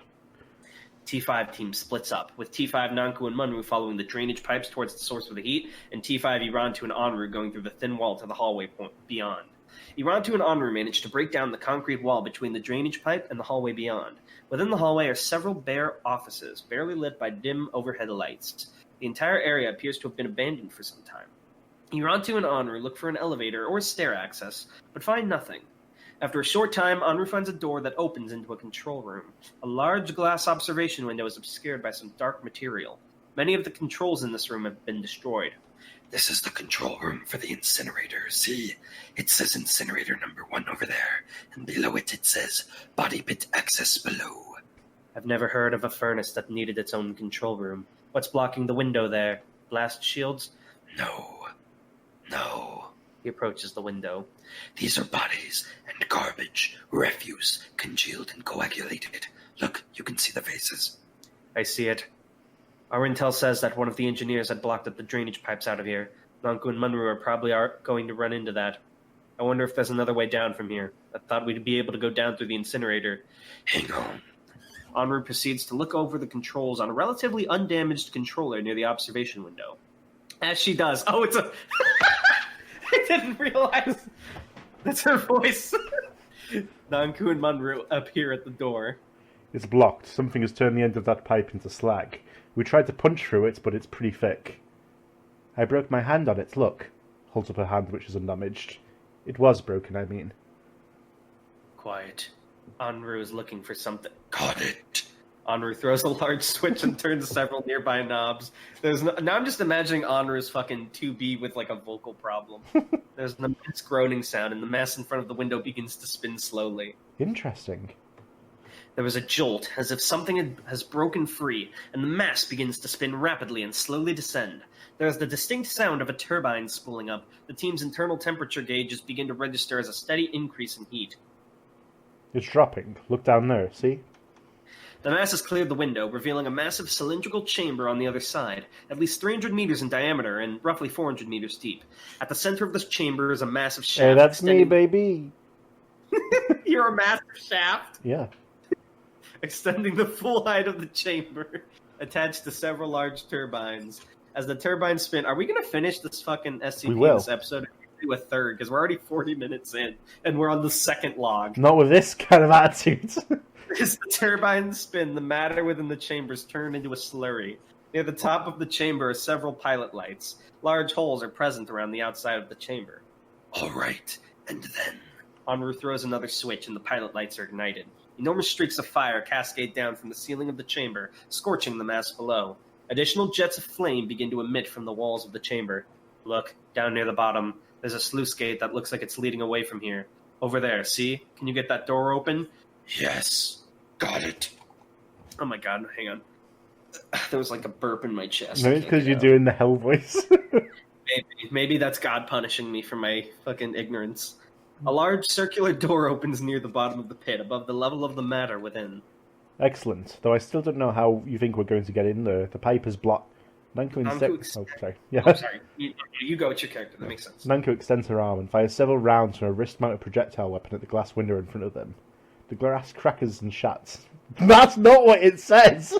Speaker 2: T5 team splits up, with T5 Nanku and Munru following the drainage pipes towards the source of the heat, and T5 Irantu and Onru going through the thin wall to the hallway point beyond. Irantu and Onru managed to break down the concrete wall between the drainage pipe and the hallway beyond. Within the hallway are several bare offices, barely lit by dim overhead lights. The entire area appears to have been abandoned for some time. Irantu and Onru look for an elevator or stair access, but find nothing. After a short time, Onru finds a door that opens into a control room. A large glass observation window is obscured by some dark material. Many of the controls in this room have been destroyed.
Speaker 4: This is the control room for the incinerator. See? It says incinerator number 1 over there, and below it says body pit access below.
Speaker 2: I've never heard of a furnace that needed its own control room. What's blocking the window there? Blast shields?
Speaker 4: No.
Speaker 2: He approaches the window.
Speaker 4: These are bodies and garbage, refuse, congealed and coagulated. Look, you can see the faces.
Speaker 2: I see it. Our intel says that one of the engineers had blocked up the drainage pipes out of here. Nanku and Munru are probably going to run into that. I wonder if there's another way down from here. I thought we'd be able to go down through the incinerator.
Speaker 4: Hang on.
Speaker 2: Onru proceeds to look over the controls on a relatively undamaged controller near the observation window. As she does. Oh, it's a... I didn't realize. That's her voice. Nanku and Munru appear at the door.
Speaker 1: It's blocked. Something has turned the end of that pipe into slag. We tried to punch through it, but it's pretty thick. I broke my hand on it, look. Holds up her hand, which is undamaged. It was broken, I mean.
Speaker 2: Quiet. Onru is looking for something.
Speaker 4: Got it.
Speaker 2: Onru throws a large switch and turns several nearby knobs. Now I'm just imagining Onru's fucking 2B with like a vocal problem. There's an immense groaning sound, and the mass in front of the window begins to spin slowly.
Speaker 1: Interesting.
Speaker 2: There was a jolt, as if something has broken free, and the mass begins to spin rapidly and slowly descend. There is the distinct sound of a turbine spooling up. The team's internal temperature gauges begin to register as a steady increase in heat.
Speaker 1: It's dropping. Look down there, see?
Speaker 2: The mass has cleared the window, revealing a massive cylindrical chamber on the other side, at least 300 meters in diameter and roughly 400 meters deep. At the center of this chamber is a massive shaft.
Speaker 1: Hey, that's me, baby!
Speaker 2: You're a massive shaft?
Speaker 1: Yeah.
Speaker 2: Extending the full height of the chamber, attached to several large turbines. As the turbines spin, are we going to finish this fucking SCP in this episode? Do a third, because we're already 40 minutes in, and we're on the second log.
Speaker 1: Not with this kind of attitude.
Speaker 2: As the turbines spin, the matter within the chambers turn into a slurry. Near the top of the chamber are several pilot lights. Large holes are present around the outside of the chamber.
Speaker 4: All right, and then...
Speaker 2: Onru throws another switch, and the pilot lights are ignited. Enormous streaks of fire cascade down from the ceiling of the chamber, scorching the mass below. Additional jets of flame begin to emit from the walls of the chamber. Look, down near the bottom, there's a sluice gate that looks like it's leading away from here. Over there, see? Can you get that door open?
Speaker 4: Yes. Got it.
Speaker 2: Oh my god, hang on. There was like a burp in my chest.
Speaker 1: No, it's because you're doing the hell voice.
Speaker 2: Maybe that's God punishing me for my fucking ignorance. A large circular door opens near the bottom of the pit, above the level of the matter within.
Speaker 1: Excellent. Though I still don't know how you think we're going to get in there. The pipe is blocked. Nanku sorry. Yeah.
Speaker 2: Oh, sorry. You go with your character. That makes sense.
Speaker 1: Nanku extends her arm and fires several rounds from a wrist-mounted projectile weapon at the glass window in front of them. The glass crackers and shatters. That's not what it says!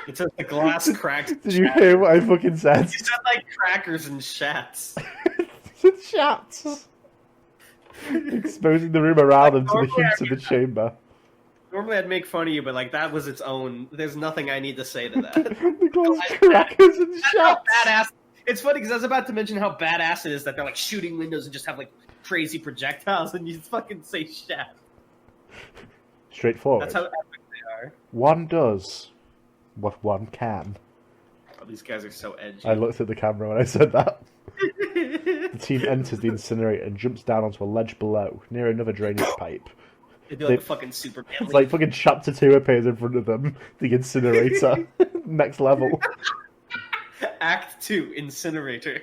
Speaker 2: It says the glass cracks.
Speaker 1: Did you hear what I fucking said?
Speaker 2: You said like crackers and shats.
Speaker 1: Shats! Exposing the room around them to the heat of the chamber.
Speaker 2: Normally I'd make fun of you, but like that was its own. There's nothing I need to say to that.
Speaker 1: The glass crackers and shats!
Speaker 2: Badass. It's funny because I was about to mention how badass it is that they're like shooting windows and just have like crazy projectiles, and you fucking say shat.
Speaker 1: Straightforward.
Speaker 2: That's how epic they are.
Speaker 1: One does what one can.
Speaker 2: Oh, these guys are so edgy.
Speaker 1: I looked at the camera when I said that. The team enters the incinerator and jumps down onto a ledge below, near another drainage pipe.
Speaker 2: They do like a fucking Superman.
Speaker 1: It's like fucking Chapter 2 appears in front of them. The incinerator. Next level.
Speaker 2: Act 2, Incinerator.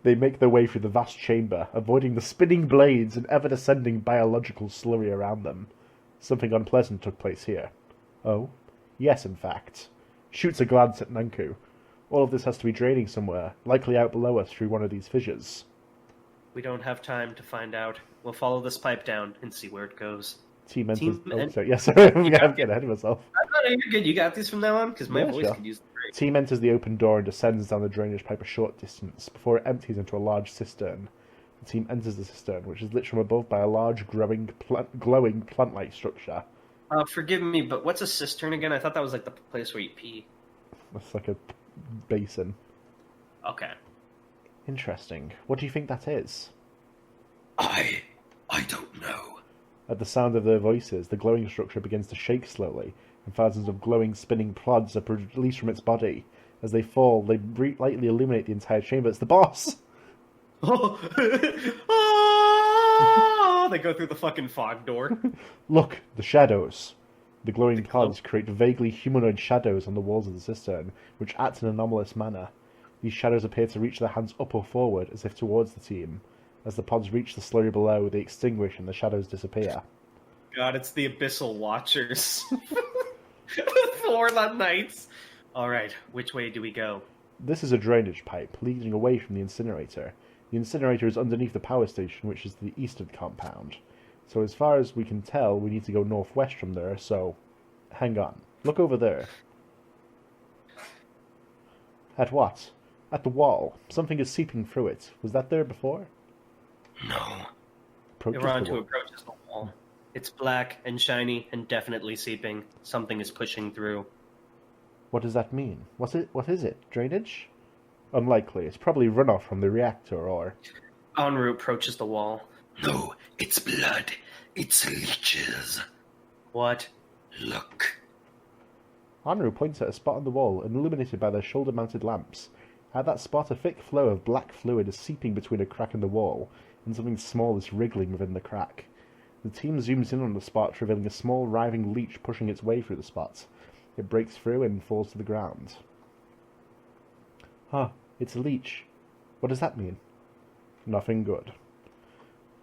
Speaker 1: They make their way through the vast chamber, avoiding the spinning blades and ever-descending biological slurry around them. Something unpleasant took place here. Oh? Yes, in fact. Shoots a glance at Nanku. All of this has to be draining somewhere, likely out below us through one of these fissures.
Speaker 2: We don't have time to find out. We'll follow this pipe down and see where it goes.
Speaker 1: Team enters...
Speaker 2: Team
Speaker 1: sorry. Yeah, sorry, I'm getting ahead of myself.
Speaker 2: No, you're good. You got this from now on? Because my voice
Speaker 1: Sure.
Speaker 2: could use the break.
Speaker 1: Team enters the open door and descends down the drainage pipe a short distance before it empties into a large cistern. The team enters the cistern, which is lit from above by a large, glowing plant-like structure.
Speaker 2: Forgive me, but what's a cistern again? I thought that was like the place where you pee.
Speaker 1: It's like a basin.
Speaker 2: Okay.
Speaker 1: Interesting. What do you think that is?
Speaker 4: I don't know.
Speaker 1: At the sound of their voices, the glowing structure begins to shake slowly, and thousands of glowing, spinning pods are released from its body. As they fall, they lightly illuminate the entire chamber. It's the boss!
Speaker 2: Oh! They go through the fucking fog door.
Speaker 1: Look, the shadows. The glowing pods create vaguely humanoid shadows on the walls of the cistern, which act in an anomalous manner. These shadows appear to reach their hands up or forward, as if towards the team. As the pods reach the slurry below, they extinguish and the shadows disappear.
Speaker 2: God, it's the Abyssal Watchers. The Forlorn Knights. Alright, which way do we go?
Speaker 1: This is a drainage pipe, leading away from the incinerator. The incinerator is underneath the power station, which is to the east of the compound. So as far as we can tell, we need to go northwest from there, so... Hang on. Look over there. At what? At the wall. Something is seeping through it. Was that there before?
Speaker 4: No.
Speaker 2: You're on to approaches the wall. It's black and shiny and definitely seeping. Something is pushing through.
Speaker 1: What does that mean? What is it? Drainage? Unlikely. It's probably runoff from the reactor, or...
Speaker 2: Anru approaches the wall.
Speaker 4: No, it's blood. It's leeches.
Speaker 2: What?
Speaker 4: Look.
Speaker 1: Anru points at a spot on the wall, illuminated by their shoulder-mounted lamps. At that spot, a thick flow of black fluid is seeping between a crack in the wall, and something small is wriggling within the crack. The team zooms in on the spot, revealing a small, writhing leech pushing its way through the spot. It breaks through and falls to the ground. Huh, it's a leech. What does that mean? Nothing good.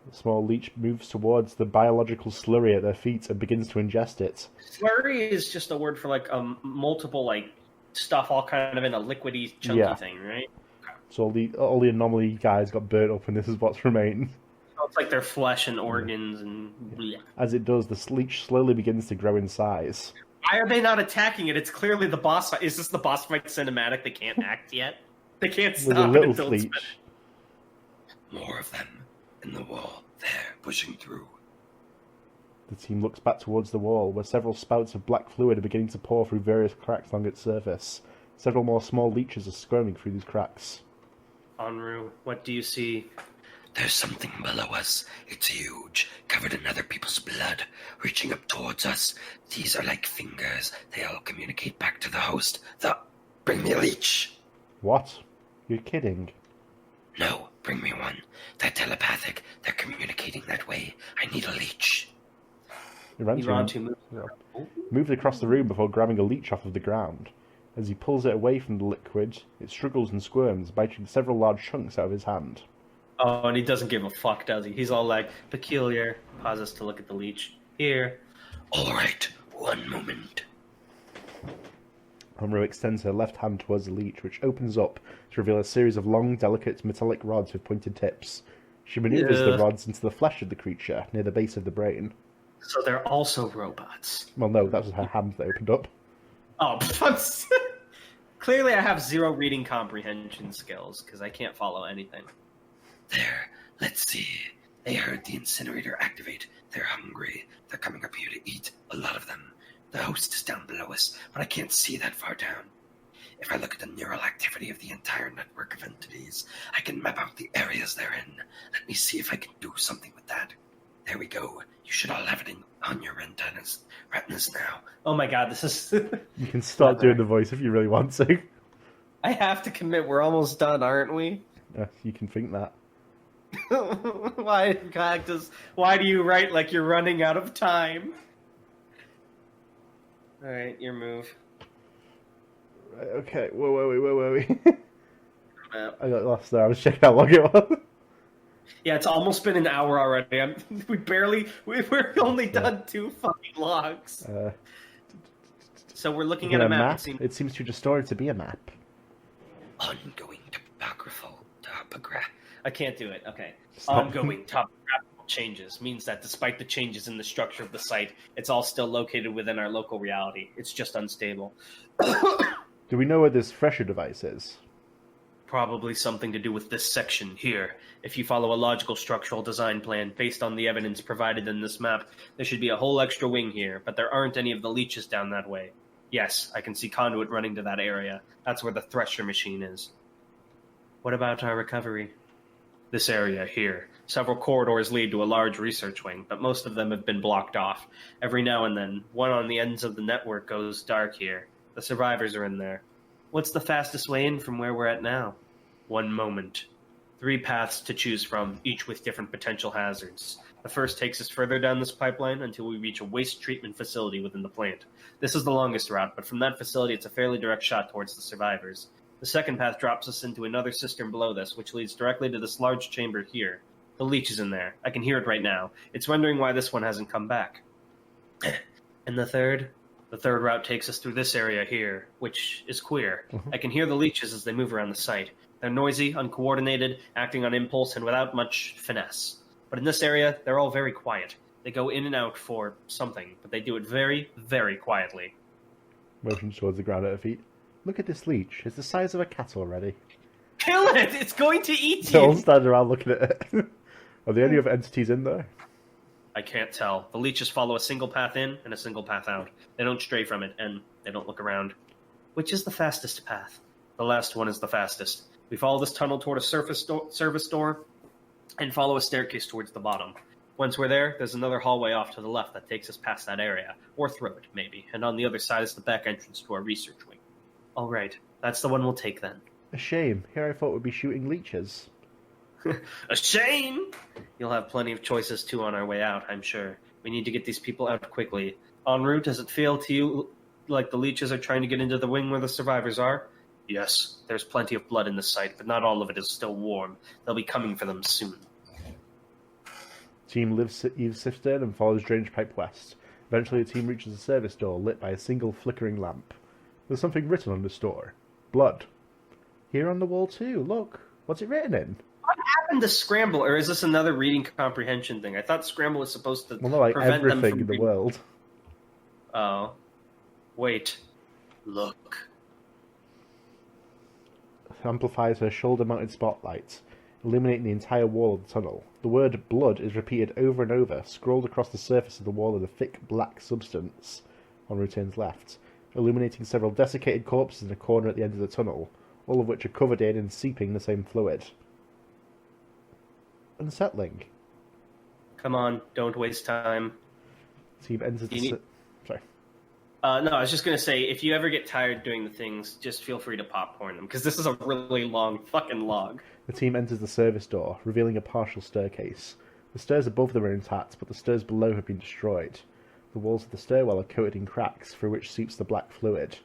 Speaker 1: The small leech moves towards the biological slurry at their feet and begins to ingest it.
Speaker 2: Slurry is just a word for like multiple like stuff all kind of in a liquidy chunky thing, right?
Speaker 1: So all the anomaly guys got burnt up and this is what's remained.
Speaker 2: So it's like their flesh and organs and... Yeah.
Speaker 1: As it does, the leech slowly begins to grow in size.
Speaker 2: Why are they not attacking it? It's clearly the boss fight. Is this the boss fight cinematic? They can't act yet? They can't
Speaker 1: With a
Speaker 2: stop it
Speaker 1: little
Speaker 2: until it's
Speaker 1: leech.
Speaker 2: finished.
Speaker 4: More of them in the wall. There, pushing through.
Speaker 1: The team looks back towards the wall, where several spouts of black fluid are beginning to pour through various cracks along its surface. Several more small leeches are squirming through these cracks.
Speaker 2: Anru, what do you see?
Speaker 4: There's something below us. It's huge, covered in other people's blood, reaching up towards us. These are like fingers. They all communicate back to the host. Bring me a leech.
Speaker 1: What? You're kidding.
Speaker 4: No, bring me one. They're telepathic. They're communicating that way. I need a leech.
Speaker 1: Irantu moved across the room before grabbing a leech off of the ground. As he pulls it away from the liquid, it struggles and squirms, biting several large chunks out of his hand.
Speaker 2: Oh, and he doesn't give a fuck, does he? He's all like, peculiar, pauses to look at the leech. Here.
Speaker 4: All right, one moment.
Speaker 1: Anru extends her left hand towards the leech, which opens up to reveal a series of long, delicate, metallic rods with pointed tips. She maneuvers the rods into the flesh of the creature, near the base of the brain.
Speaker 2: So they're also robots.
Speaker 1: Well, no, that was her hand that opened up.
Speaker 2: Oh, clearly I have zero reading comprehension skills, because I can't follow anything.
Speaker 4: There, let's see. They heard the incinerator activate. They're hungry. They're coming up here to eat, a lot of them. The host is down below us, but I can't see that far down. If I look at the neural activity of the entire network of entities, I can map out the areas they're in. Let me see if I can do something with that. There we go. You should all have it on your retinas now.
Speaker 2: Oh my god, this is...
Speaker 1: You can start doing the voice if you really want to.
Speaker 2: I have to commit, we're almost done, aren't we?
Speaker 1: You can think that.
Speaker 2: Why, Cactus? Why do you write like you're running out of time? Alright, your move.
Speaker 1: Right, okay, whoa, whoa, wait. I got lost there. I was checking how long it was.
Speaker 2: Yeah, it's almost been an hour already. We're only done 2 fucking logs. So we're looking at a map.
Speaker 1: It seems too distorted to be a map.
Speaker 4: Ongoing topographical.
Speaker 2: I can't do it. Okay.
Speaker 1: Stop.
Speaker 2: Ongoing topographical changes means that despite the changes in the structure of the site, it's all still located within our local reality. It's just unstable.
Speaker 1: Do we know where this thresher device is?
Speaker 2: Probably something to do with this section here. If you follow a logical structural design plan based on the evidence provided in this map, there should be a whole extra wing here, but there aren't any of the leeches down that way. Yes, I can see conduit running to that area. That's where the thresher machine is. What about our recovery? This area here. Several corridors lead to a large research wing, but most of them have been blocked off. Every now and then, one on the ends of the network goes dark here. The survivors are in there. What's the fastest way in from where we're at now? 1 moment. 3 paths to choose from, each with different potential hazards. The first takes us further down this pipeline until we reach a waste treatment facility within the plant. This is the longest route, but from that facility it's a fairly direct shot towards the survivors. The second path drops us into another cistern below this, which leads directly to this large chamber here. The leech is in there. I can hear it right now. It's wondering why this one hasn't come back. And the third? The third route takes us through this area here, which is queer. I can hear the leeches as they move around the site. They're noisy, uncoordinated, acting on impulse, and without much finesse. But in this area, they're all very quiet. They go in and out for something, but they do it very, very quietly.
Speaker 1: Motions towards the ground at her feet. Look at this leech. It's the size of a cat already.
Speaker 2: Kill it! It's going to eat
Speaker 1: They all
Speaker 2: you!
Speaker 1: stand around looking at it. Are there any other entities in there?
Speaker 2: I can't tell. The leeches follow a single path in and a single path out. They don't stray from it, and they don't look around. Which is the fastest path? The last one is the fastest. We follow this tunnel toward a service door and follow a staircase towards the bottom. Once we're there, there's another hallway off to the left that takes us past that area, or through it, maybe, and on the other side is the back entrance to our research wing. All right, that's the one we'll take then.
Speaker 1: A shame. Here I thought we'd be shooting leeches.
Speaker 2: A shame! You'll have plenty of choices, too, on our way out, I'm sure. We need to get these people out quickly. En route, does it feel to you like the leeches are trying to get into the wing where the survivors are? Yes, there's plenty of blood in this site, but not all of it is still warm. They'll be coming for them soon.
Speaker 1: Team leaves Sifstern and follows drainage pipe west. Eventually the team reaches a service door lit by a single flickering lamp. There's something written on this door. Blood. Here on the wall too, look. What's it written in?
Speaker 2: What happened to Scramble, or is this another reading comprehension thing? I thought Scramble was supposed to prevent them
Speaker 1: everything
Speaker 2: from
Speaker 1: in the world.
Speaker 2: Oh. Wait. Look.
Speaker 1: Amplifies her shoulder-mounted spotlight, illuminating the entire wall of the tunnel. The word blood is repeated over and over, scrolled across the surface of the wall in a thick black substance on Rutaine's left, illuminating several desiccated corpses in a corner at the end of the tunnel, all of which are covered in and seeping the same fluid. Unsettling.
Speaker 2: Come on, don't waste time.
Speaker 1: Team enters the... Sorry.
Speaker 2: No, I was just going to say, if you ever get tired doing the things, just feel free to popcorn them, because this is a really long fucking log.
Speaker 1: The team enters the service door, revealing a partial staircase. The stairs above them are intact, but the stairs below have been destroyed. The walls of the stairwell are coated in cracks, through which seeps the black fluid.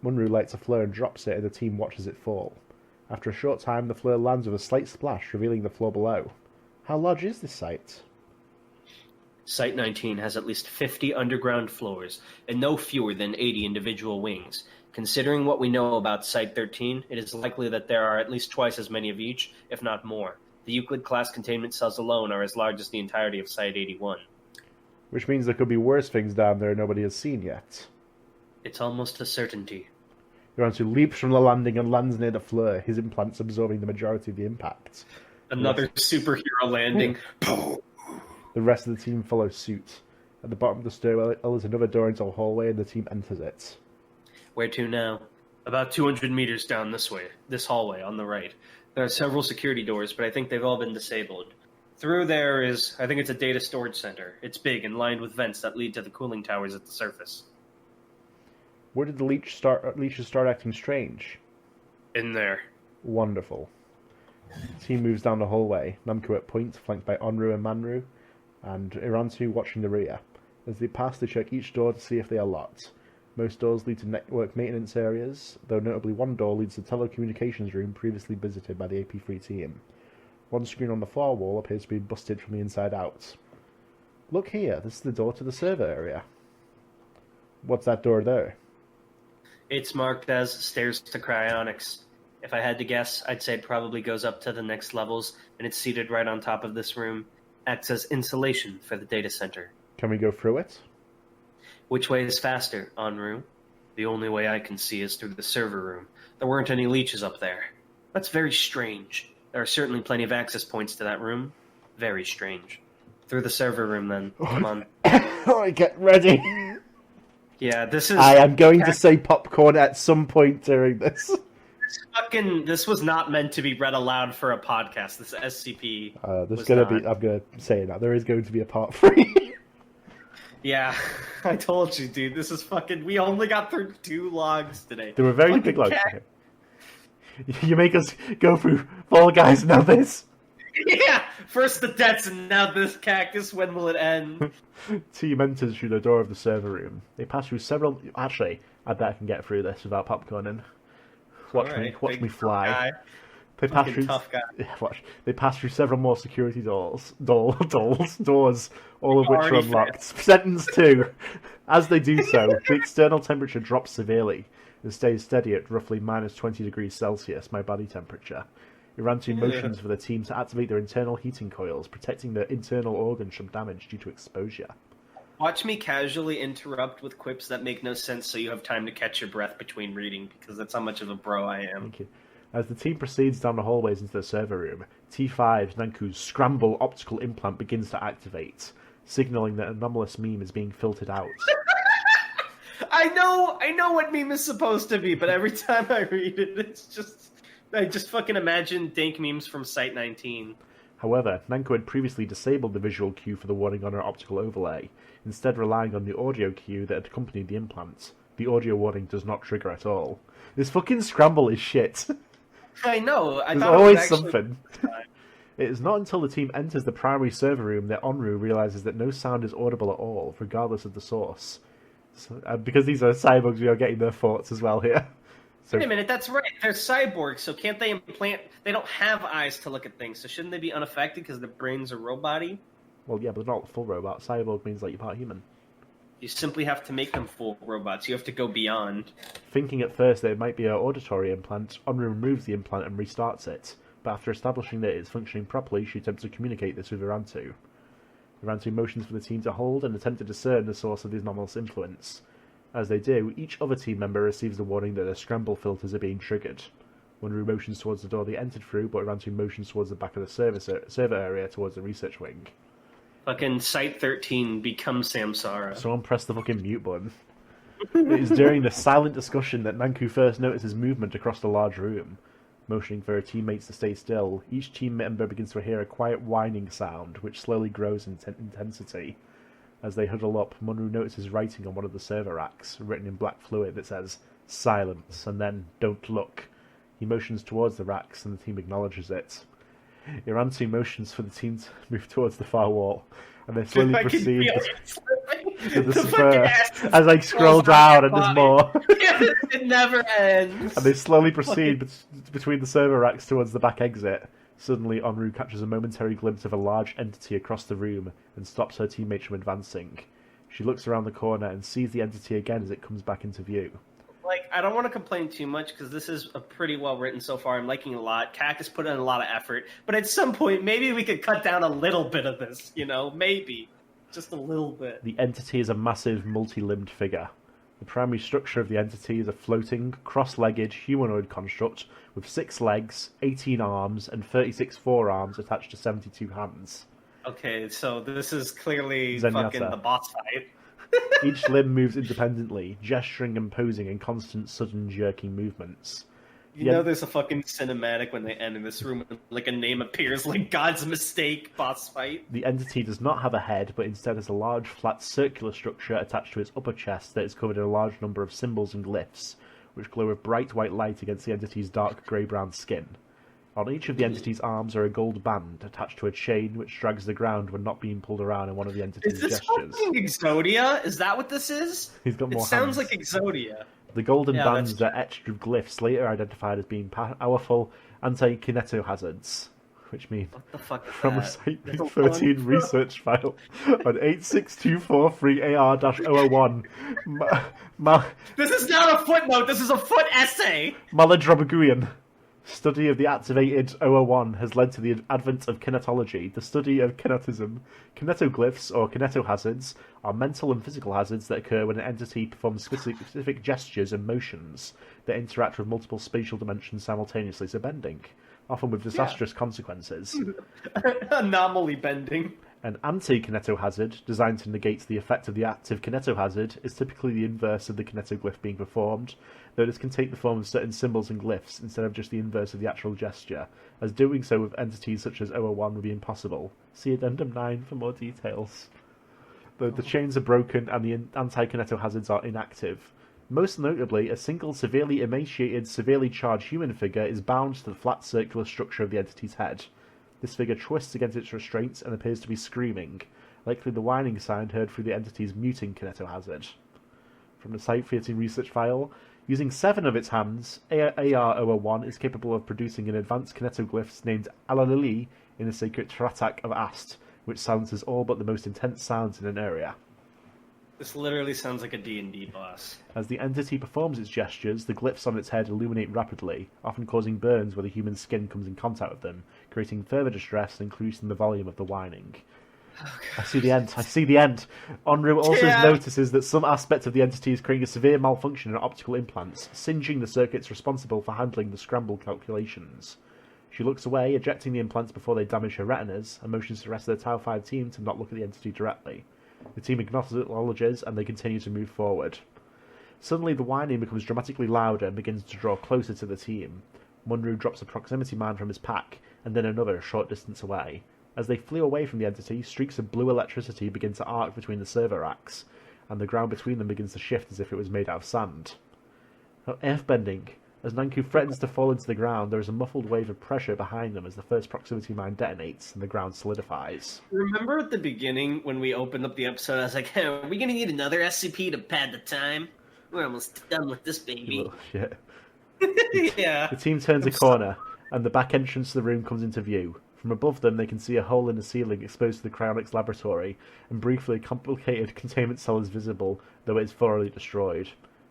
Speaker 1: Munru lights a flare and drops it, and the team watches it fall. After a short time, the flare lands with a slight splash, revealing the floor below. How large is this site?
Speaker 2: Site-13 has at least 50 underground floors, and no fewer than 80 individual wings. Considering what we know about Site-13, it is likely that there are at least twice as many of each, if not more. The Euclid-class containment cells alone are as large as the entirety of Site-81.
Speaker 1: Which means there could be worse things down there nobody has seen yet.
Speaker 2: It's almost a certainty.
Speaker 1: Urantu leaps from the landing and lands near the floor, his implants absorbing the majority of the impact.
Speaker 2: Another superhero landing.
Speaker 1: The rest of the team follows suit. At the bottom of the stairwell is another door into a hallway, and the team enters it.
Speaker 2: Where to now? About 200 meters down this way, this hallway on the right. There are several security doors, but I think they've all been disabled. Through there is, I think it's a data storage center. It's big and lined with vents that lead to the cooling towers at the surface.
Speaker 1: Where did the leeches start acting strange?
Speaker 2: In there.
Speaker 1: Wonderful. The team moves down the hallway, Namco at point, flanked by Onru and Manru, and Irantu watching the rear. As they pass, they check each door to see if they are locked. Most doors lead to network maintenance areas, though notably one door leads to the telecommunications room previously visited by the AP-3 team. One screen on the far wall appears to be busted from the inside out. Look here, this is the door to the server area. What's that door there?
Speaker 2: It's marked as stairs to cryonics. If I had to guess, I'd say it probably goes up to the next levels, and it's seated right on top of this room. acts as insulation for the data center.
Speaker 1: Can we go through it?
Speaker 2: Which way is faster, en route? The only way I can see is through the server room. There weren't any leeches up there. That's very strange. There are certainly plenty of access points to that room. Very strange. Through the server room, then. Come on.
Speaker 1: Alright, get ready.
Speaker 2: Yeah, this is...
Speaker 1: I am going to say popcorn at some point during this.
Speaker 2: This was not meant to be read aloud for a podcast. This SCP
Speaker 1: I'm gonna say it now. There is going to be a part 3.
Speaker 2: Yeah, I told you, dude. This is fucking... We only got through 2 logs today.
Speaker 1: They were very
Speaker 2: Fucking
Speaker 1: big logs.
Speaker 2: cat.
Speaker 1: You make us go through Fall Guys, now this.
Speaker 2: Yeah! First the deaths, and now this cactus. When will it end?
Speaker 1: Team enters through the door of the server room. They pass through several... Actually, I bet I can get through this without popcorning. Watch me fly. They pass through.
Speaker 2: Tough guy.
Speaker 1: Yeah, watch. They pass through several more security doors, all of which are unlocked. Sentence 2. As they do so, the external temperature drops severely and stays steady at roughly minus 20 degrees Celsius, my body temperature. It ran to motions for the team to activate their internal heating coils, protecting their internal organs from damage due to exposure.
Speaker 2: Watch me casually interrupt with quips that make no sense so you have time to catch your breath between reading, because that's how much of a bro I am.
Speaker 1: Thank you. As the team proceeds down the hallways into the server room, T5's Nanku's scramble optical implant begins to activate, signaling that an anomalous meme is being filtered out.
Speaker 2: I know what meme is supposed to be, but every time I read it, I just fucking imagine dank memes from Site-13.
Speaker 1: However, Nanku had previously disabled the visual cue for the warning on her optical overlay, instead relying on the audio cue that had accompanied the implant. The audio warning does not trigger at all. This fucking scramble is shit.
Speaker 2: I know.
Speaker 1: There's always something. It is not until the team enters the primary server room that Onru realizes that no sound is audible at all, regardless of the source. So, because these are cyborgs, we are getting their thoughts as well here. So,
Speaker 2: wait a minute, that's right. They're cyborgs, so can't they implant... They don't have eyes to look at things, so shouldn't they be unaffected because their brains are robot-y?
Speaker 1: Well, yeah, but they're not full robot. Cyborg means like you're part human.
Speaker 2: You simply have to make them full robots. You have to go beyond.
Speaker 1: Thinking at first that it might be an auditory implant, Onru removes the implant and restarts it. But after establishing that it is functioning properly, she attempts to communicate this with Irantu. Irantu motions for the team to hold and attempt to discern the source of the anomalous influence. As they do, each other team member receives the warning that their scramble filters are being triggered. Onru motions towards the door they entered through, but Irantu motions towards the back of the server area towards the research wing.
Speaker 2: Fucking Site-13 becomes Samsara.
Speaker 1: Someone press the fucking mute button. It is during the silent discussion that Nanku first notices movement across the large room. Motioning for her teammates to stay still, each team member begins to hear a quiet whining sound, which slowly grows in intensity. As they huddle up, Munru notices writing on one of the server racks, written in black fluid that says, "Silence," and then, "Don't look." He motions towards the racks, and the team acknowledges it. Irantu motions for the team to move towards the far wall, and they slowly proceed to the spur. As I scroll down, and there's more.
Speaker 2: It never ends.
Speaker 1: And they slowly proceed between the server racks towards the back exit. Suddenly, Onru catches a momentary glimpse of a large entity across the room and stops her teammates from advancing. She looks around the corner and sees the entity again as it comes back into view.
Speaker 2: I don't want to complain too much because this is a pretty well written so far. I'm liking it a lot. Cactus put in a lot of effort, but at some point, maybe we could cut down a little bit of this. Maybe just a little bit.
Speaker 1: The entity is a massive, multi-limbed figure. The primary structure of the entity is a floating, cross-legged humanoid construct with 6 legs, 18 arms, and 36 forearms attached to 72 hands.
Speaker 2: Okay, so this is clearly
Speaker 1: Zenyatta.
Speaker 2: Fucking the boss fight.
Speaker 1: Each limb moves independently, gesturing and posing in constant, sudden, jerking movements.
Speaker 2: There's a fucking cinematic when they end in this room, and a name appears like God's mistake boss fight.
Speaker 1: The entity does not have a head, but instead has a large, flat, circular structure attached to its upper chest that is covered in a large number of symbols and glyphs, which glow with bright white light against the entity's dark grey-brown skin. On each of the entity's arms are a gold band attached to a chain which drags the ground when not being pulled around in one of the entity's
Speaker 2: gestures. Is this
Speaker 1: gestures.
Speaker 2: fucking Exodia? Is that what this is?
Speaker 1: He's got more
Speaker 2: It sounds
Speaker 1: hands.
Speaker 2: like Exodia.
Speaker 1: The golden bands are etched with glyphs later identified as being powerful anti-kineto hazards, which mean
Speaker 2: what the fuck is
Speaker 1: from
Speaker 2: that?
Speaker 1: a Site-13 research file on 86243AR-001.
Speaker 2: This is not a footnote, this is a foot essay!
Speaker 1: Maladrobaguian. Study of the activated 001 has led to the advent of kinetology, the study of kinetism. Kinetoglyphs, or kinetohazards, are mental and physical hazards that occur when an entity performs specific gestures and motions that interact with multiple spatial dimensions simultaneously, so bending, often with disastrous consequences.
Speaker 2: Anomaly bending.
Speaker 1: An anti-kinetohazard, designed to negate the effect of the active kinetohazard, is typically the inverse of the kinetoglyph being performed, though this can take the form of certain symbols and glyphs instead of just the inverse of the actual gesture, as doing so with entities such as 001 would be impossible. See Addendum 9 for more details. The chains are broken and the anti-kinetohazards are inactive. Most notably, a single severely emaciated, severely charged human figure is bound to the flat circular structure of the entity's head. This figure twists against its restraints and appears to be screaming, likely the whining sound heard through the entity's muting kinetohazard. From the Site-13 research file, using 7 of its hands, AR-001 is capable of producing an advanced kinetoglyphs named Alalili in the sacred Tratak of Ast, which silences all but the most intense sounds in an area.
Speaker 2: This literally sounds like a D&D boss.
Speaker 1: As the entity performs its gestures, the glyphs on its head illuminate rapidly, often causing burns where the human skin comes in contact with them, creating further distress and increasing the volume of the whining. I see the end. Onru also notices that some aspect of the entity is creating a severe malfunction in optical implants, singeing the circuits responsible for handling the scramble calculations. She looks away, ejecting the implants before they damage her retinas, and motions the rest of the Tau-5 team to not look at the entity directly. The team acknowledges, and they continue to move forward. Suddenly, the whining becomes dramatically louder and begins to draw closer to the team. Munru drops a proximity mine from his pack, and then another a short distance away. As they flew away from the entity, streaks of blue electricity begin to arc between the server racks, and the ground between them begins to shift as if it was made out of sand. Earthbending. As Nanku threatens to fall into the ground, there is a muffled wave of pressure behind them as the first proximity mine detonates and the ground solidifies.
Speaker 2: Remember at the beginning when we opened up the episode, I was like, hey, are we going to need another SCP to pad the time? We're almost done with this baby.
Speaker 1: You little shit.
Speaker 2: Yeah.
Speaker 1: The team turns a corner, and the back entrance to the room comes into view. From above them, they can see a hole in the ceiling exposed to the cryonics laboratory, and briefly a complicated containment cell is visible, though it is thoroughly destroyed.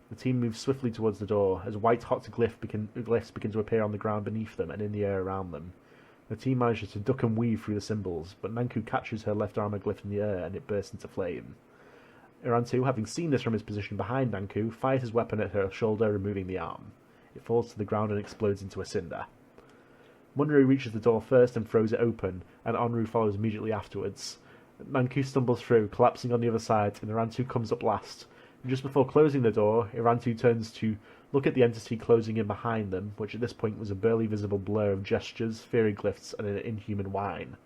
Speaker 1: The team moves swiftly towards the door, as white-hot glyphs begin to appear on the ground beneath them and in the air around them. The team manages to duck and weave through the symbols, but Nanku catches her left armor glyph in the air and it bursts into flame. Irantu, having seen this from his position behind Nanku, fires his weapon at her shoulder, removing the arm. It falls to the ground and explodes into a cinder. Munru reaches the door first and throws it open, and Onru follows immediately afterwards. Nanku stumbles through, collapsing on the other side, and Irantu comes up last. Just before closing the door, Irantu turns to look at the entity closing in behind them, which at this point was a barely visible blur of gestures, fiery glyphs, and an inhuman whine.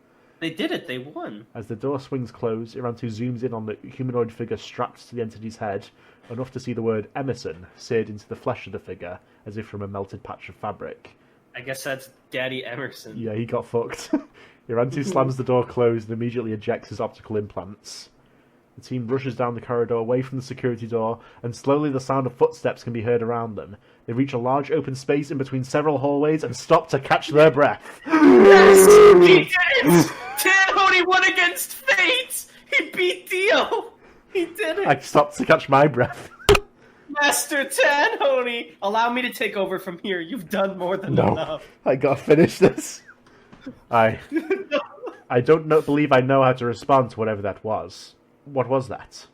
Speaker 2: They did it, they won.
Speaker 1: As the door swings closed, Irantu zooms in on the humanoid figure strapped to the entity's head, enough to see the word Emerson seared into the flesh of the figure, as if from a melted patch of fabric.
Speaker 2: I guess that's Daddy Emerson.
Speaker 1: Yeah, he got fucked. Irantu slams the door closed and immediately ejects his optical implants. The team rushes down the corridor away from the security door, and slowly the sound of footsteps can be heard around them. They reach a large open space in between several hallways and stop to catch their breath.
Speaker 2: Yes! He did it! Tanhony won against fate! He beat Dio! He did it!
Speaker 1: I stopped to catch my breath.
Speaker 2: Master Tanhony! Allow me to take over from here. You've done more than enough.
Speaker 1: I gotta finish this. I don't believe I know how to respond to whatever that was. What was that?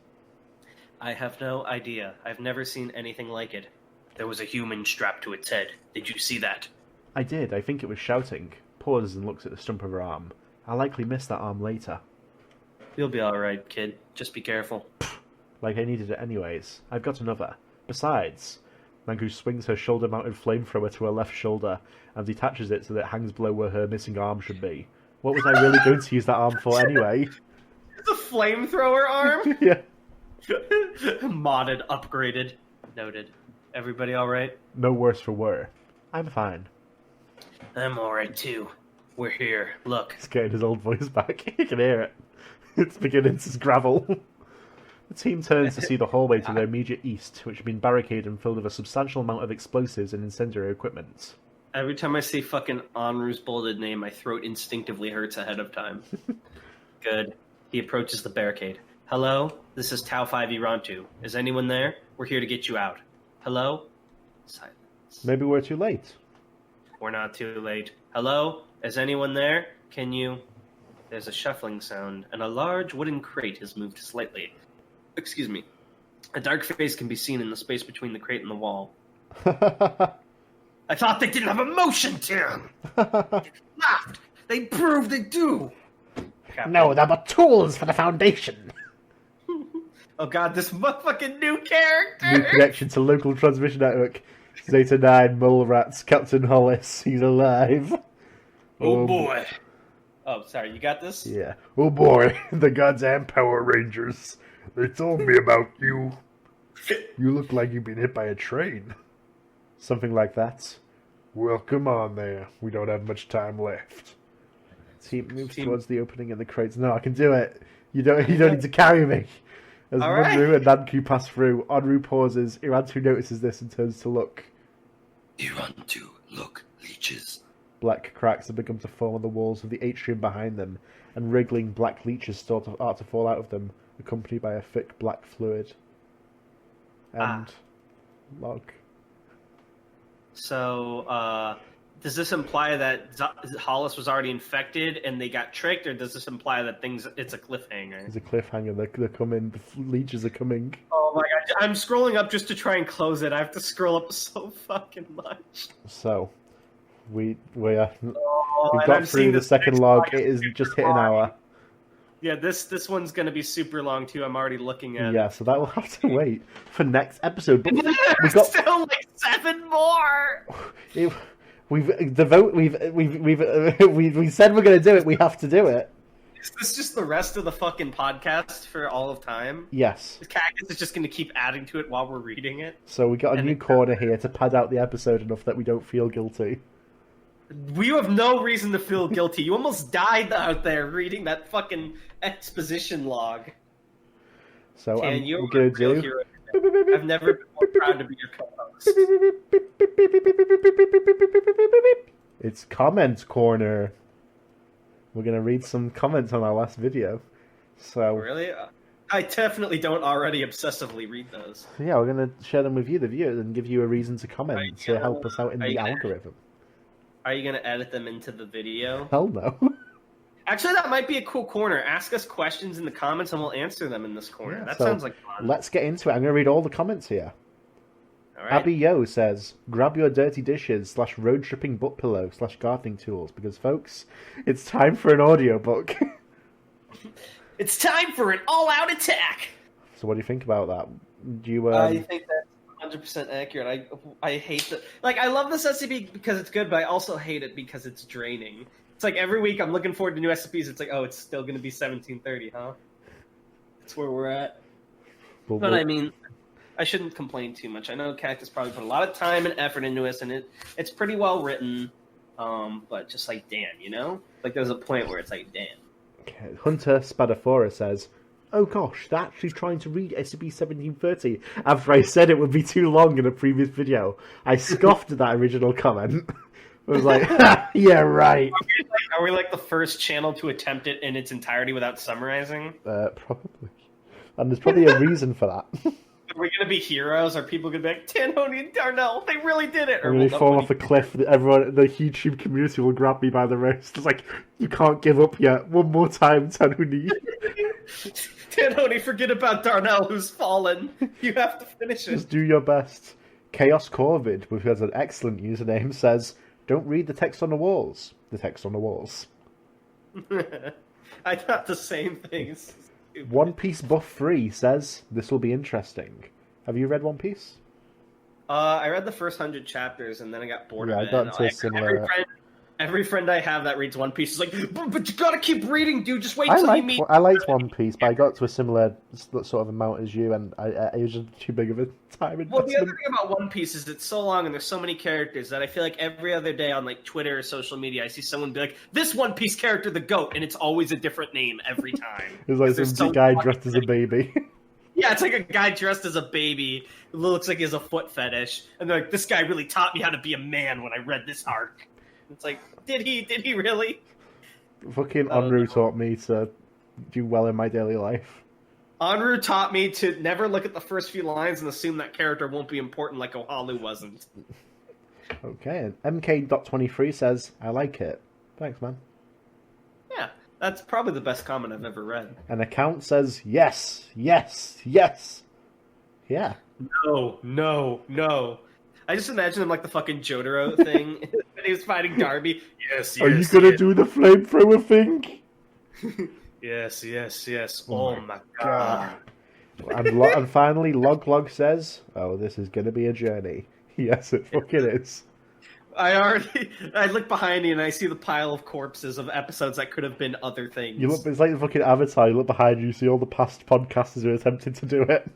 Speaker 2: I have no idea. I've never seen anything like it. There was a human strapped to its head. Did you see that?
Speaker 1: I did. I think it was shouting. Pauses and looks at the stump of her arm. I'll likely miss that arm later.
Speaker 2: You'll be alright, kid. Just be careful.
Speaker 1: Like I needed it anyways. I've got another. Besides, Nanku swings her shoulder-mounted flamethrower to her left shoulder and detaches it so that it hangs below where her missing arm should be. What was I really going to use that arm for anyway?
Speaker 2: The flamethrower arm?
Speaker 1: Yeah.
Speaker 2: Modded, upgraded. Noted. Everybody alright?
Speaker 1: No worse for wear. I'm fine.
Speaker 2: I'm alright too. We're here. Look.
Speaker 1: He's getting his old voice back. You can hear it. It's beginning to gravel. The team turns to see the hallway to their immediate east, which had been barricaded and filled with a substantial amount of explosives and incendiary equipment.
Speaker 2: Every time I see fucking Onru's bolded name, my throat instinctively hurts ahead of time. Good. He approaches the barricade. Hello? This is Tau-5 Irantu. Is anyone there? We're here to get you out. Hello? Silence.
Speaker 1: Maybe we're too late.
Speaker 2: We're not too late. Hello? Is anyone there? Can you... There's a shuffling sound, and a large wooden crate has moved slightly. Excuse me. A dark face can be seen in the space between the crate and the wall. I thought they didn't have emotion, Tim! They laughed! They proved they do! Captain.
Speaker 1: No, they're but tools for the Foundation.
Speaker 2: Oh god, this motherfucking new character!
Speaker 1: New connection to local transmission network. Zeta 9, Mole Rats, Captain Hollis, he's alive.
Speaker 2: Oh boy. Oh, sorry, you got this?
Speaker 1: Yeah. Oh boy, the goddamn Power Rangers. They told me about you. You look like you've been hit by a train. Something like that. Well, come on there. We don't have much time left. Team moves towards the opening in the crates. No, I can do it. You don't need to carry me. As Munru and Nanku pass through, Onru pauses. Irantu notices this and turns to look.
Speaker 4: Irantu, look, leeches.
Speaker 1: Black cracks have begun to form on the walls of the atrium behind them, and wriggling black leeches start to fall out of them, accompanied by a thick black fluid. And log.
Speaker 2: So, does this imply that Hollis was already infected and they got tricked, or does this imply that it's a cliffhanger?
Speaker 1: It's a cliffhanger. They're coming. The leeches are coming.
Speaker 2: Oh my god! I'm scrolling up just to try and close it. I have to scroll up so fucking much.
Speaker 1: So, we've got through the second log. It is just hit an hour.
Speaker 2: Yeah, this one's gonna be super long too. I'm already looking at it.
Speaker 1: Yeah, so that will have to wait for next episode. But
Speaker 2: we've got still like 7 more.
Speaker 1: We said we're gonna do it. We have to do it.
Speaker 2: Is this just the rest of the fucking podcast for all of time?
Speaker 1: Yes.
Speaker 2: The Cactus is just gonna keep adding to it while we're reading it.
Speaker 1: So we got a new corner here to pad out the episode enough that we don't feel guilty.
Speaker 2: We have no reason to feel guilty. You almost died out there reading that fucking exposition log.
Speaker 1: So we're gonna do.
Speaker 2: Hero. I've never been more proud to be your co-host.
Speaker 1: It's comments corner. We're gonna read some comments on our last video. So
Speaker 2: really, I definitely don't already obsessively read those.
Speaker 1: Yeah, we're gonna share them with you, the viewers, and give you a reason to comment to help us out in the algorithm.
Speaker 2: Are you gonna edit them into the video?
Speaker 1: Hell no.
Speaker 2: Actually, that might be a cool corner. Ask us questions in the comments and we'll answer them in this corner. That sounds like fun.
Speaker 1: Let's get into it. I'm going to read all the comments here.
Speaker 2: All right.
Speaker 1: Abby Yo says, grab your dirty dishes / road tripping butt pillow / gardening tools because, folks, it's time for an audiobook.
Speaker 2: It's time for an all-out attack!
Speaker 1: So what do you think about that? Do you,
Speaker 2: I think that's 100% accurate. I hate that. Like, I love this SCP because it's good, but I also hate it because it's draining. It's like every week I'm looking forward to new SCPs. It's like, oh, it's still going to be 1730, huh? That's where we're at. But I mean, I shouldn't complain too much. I know Cactus probably put a lot of time and effort into this, and it's pretty well written. But just like, damn, you know? Like, there's a point where it's like, damn.
Speaker 1: Okay. Hunter Spadafora says, oh gosh, they're actually trying to read SCP-1730 after I said it would be too long in a previous video. I scoffed at that original comment. I was like, yeah, right.
Speaker 2: Are we like the first channel to attempt it in its entirety without summarizing?
Speaker 1: Probably. And there's probably a reason for that.
Speaker 2: Are we going to be heroes? Are people going to be like, Tanhony and Darnell, they really did it? Or
Speaker 1: when they fall off a cliff, everyone, the YouTube community will grab me by the wrist. It's like, you can't give up yet. One more time, Tanhony.
Speaker 2: Tanhony, forget about Darnell, who's fallen. You have to finish it.
Speaker 1: Just do your best. Chaos Corvid, who has an excellent username, says, don't read the text on the walls. The text on the walls.
Speaker 2: I thought the same things.
Speaker 1: One Piece Buff 3 says, this will be interesting. Have you read One Piece?
Speaker 2: I read the first 100 chapters and then I got bored of it.
Speaker 1: I got into a similar...
Speaker 2: Every friend I have that reads One Piece is like, but you gotta keep reading, dude. Just wait till you meet...
Speaker 1: I liked One Piece, but I got to a similar sort of amount as you, and it was just too big of a time investment.
Speaker 2: Well, the other thing about One Piece is it's so long and there's so many characters that I feel like every other day on like Twitter or social media, I see someone be like, this One Piece character, the GOAT, and it's always a different name every time.
Speaker 1: It's like some guy dressed as a baby.
Speaker 2: Yeah, it's like a guy dressed as a baby who looks like he has a foot fetish, and they're like, this guy really taught me how to be a man when I read this arc. It's like, did he really?
Speaker 1: Fucking Onru taught me to do well in my daily life.
Speaker 2: Onru taught me to never look at the first few lines and assume that character won't be important like Ohalu wasn't.
Speaker 1: Okay, and MK.23 says, I like it. Thanks, man.
Speaker 2: Yeah, that's probably the best comment I've ever read.
Speaker 1: An account says, yes, yes, yes. Yeah.
Speaker 2: No. I just imagine him like the fucking Jotaro thing when he was fighting Darby. Yes.
Speaker 1: Are you gonna do the flamethrower thing?
Speaker 2: Yes. Oh my god.
Speaker 1: And finally, Log says, oh, this is gonna be a journey. Yes, it fucking is.
Speaker 2: I look behind me and I see the pile of corpses of episodes that could have been other things.
Speaker 1: It's like the fucking Avatar. You look behind you, see all the past podcasters who attempted to do it.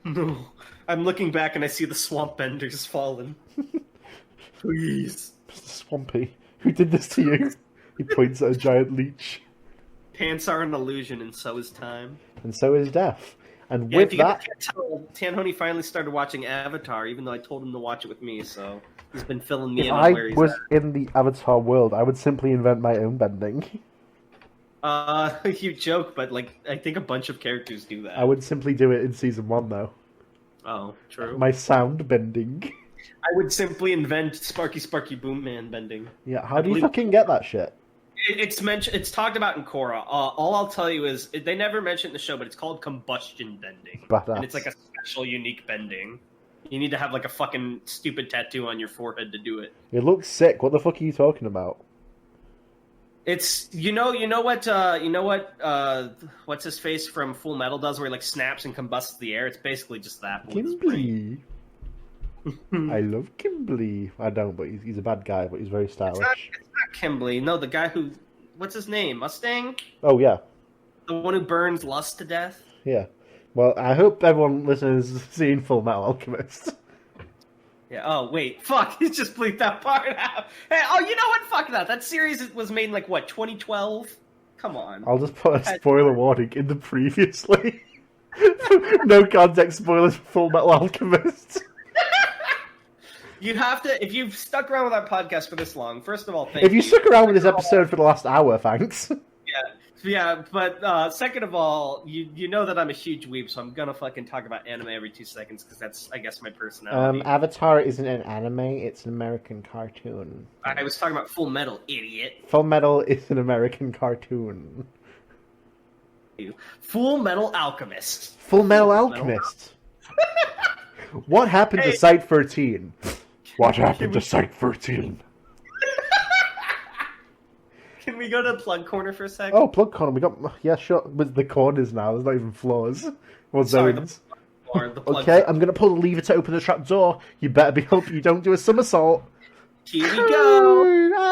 Speaker 2: No. I'm looking back and I see the swamp benders fallen. Please.
Speaker 1: Mr. Swampy, who did this to you? He points at a giant leech.
Speaker 2: Pants are an illusion and so is time.
Speaker 1: And so is death. And
Speaker 2: Yeah,
Speaker 1: with
Speaker 2: if you
Speaker 1: that...
Speaker 2: can't tell, Tanhony finally started watching Avatar, even though I told him to watch it with me, so he's been filling me in on where he's
Speaker 1: If I was
Speaker 2: at.
Speaker 1: in the Avatar world, I would simply invent my own bending.
Speaker 2: You joke, but like I think a bunch of characters do that.
Speaker 1: I would simply do it in Season 1, though.
Speaker 2: Oh, true.
Speaker 1: My sound bending.
Speaker 2: I would simply invent Sparky Boom Man bending.
Speaker 1: Yeah, how do you fucking get that shit?
Speaker 2: It's mentioned. It's talked about in Korra. All I'll tell you is they never mention it in the show, but it's called combustion bending,
Speaker 1: Badass.
Speaker 2: and it's like a special, unique bending. You need to have like a fucking stupid tattoo on your forehead to do it.
Speaker 1: It looks sick. What the fuck are you talking about?
Speaker 2: It's what's his face from Full Metal does, where he like snaps and combusts the air. It's basically just that. but with his brain.
Speaker 1: Kimberly. I love Kimberly. I don't, but he's a bad guy, but he's very stylish.
Speaker 2: It's not Kimberly. No, the guy who, what's his name? Mustang?
Speaker 1: Oh, yeah.
Speaker 2: The one who burns Lust to death?
Speaker 1: Yeah. Well, I hope everyone listening has seen Full Metal Alchemist.
Speaker 2: Yeah, oh, wait. Fuck, he just bleeped that part out. Hey, oh, you know what? Fuck that. That series was made in, 2012? Come on.
Speaker 1: I'll just put a spoiler warning in the previously. No context spoilers for Full Metal Alchemist.
Speaker 2: You have to, if you've stuck around with our podcast for this long, first of all, thank you.
Speaker 1: If you stuck around with this episode for the last hour, thanks.
Speaker 2: Yeah, but second of all, you know that I'm a huge weeb, so I'm gonna fucking talk about anime every 2 seconds, because that's, I guess, my personality.
Speaker 1: Avatar isn't an anime, it's an American cartoon.
Speaker 2: I was talking about Full Metal, idiot.
Speaker 1: Full Metal is an American cartoon.
Speaker 2: Full Metal Alchemist.
Speaker 1: Full Metal Alchemist. What happened to Site-13? What happened to Site-13?
Speaker 2: Can we go to Plug Corner for a sec?
Speaker 1: Oh, Plug Corner. We got... Yeah, sure. With the corners now. There's not even floors. Or
Speaker 2: Sorry,
Speaker 1: zones.
Speaker 2: the plug
Speaker 1: Okay, I'm going to pull the lever to open the trap door. You better be hoping you don't do a somersault.
Speaker 2: Here we go.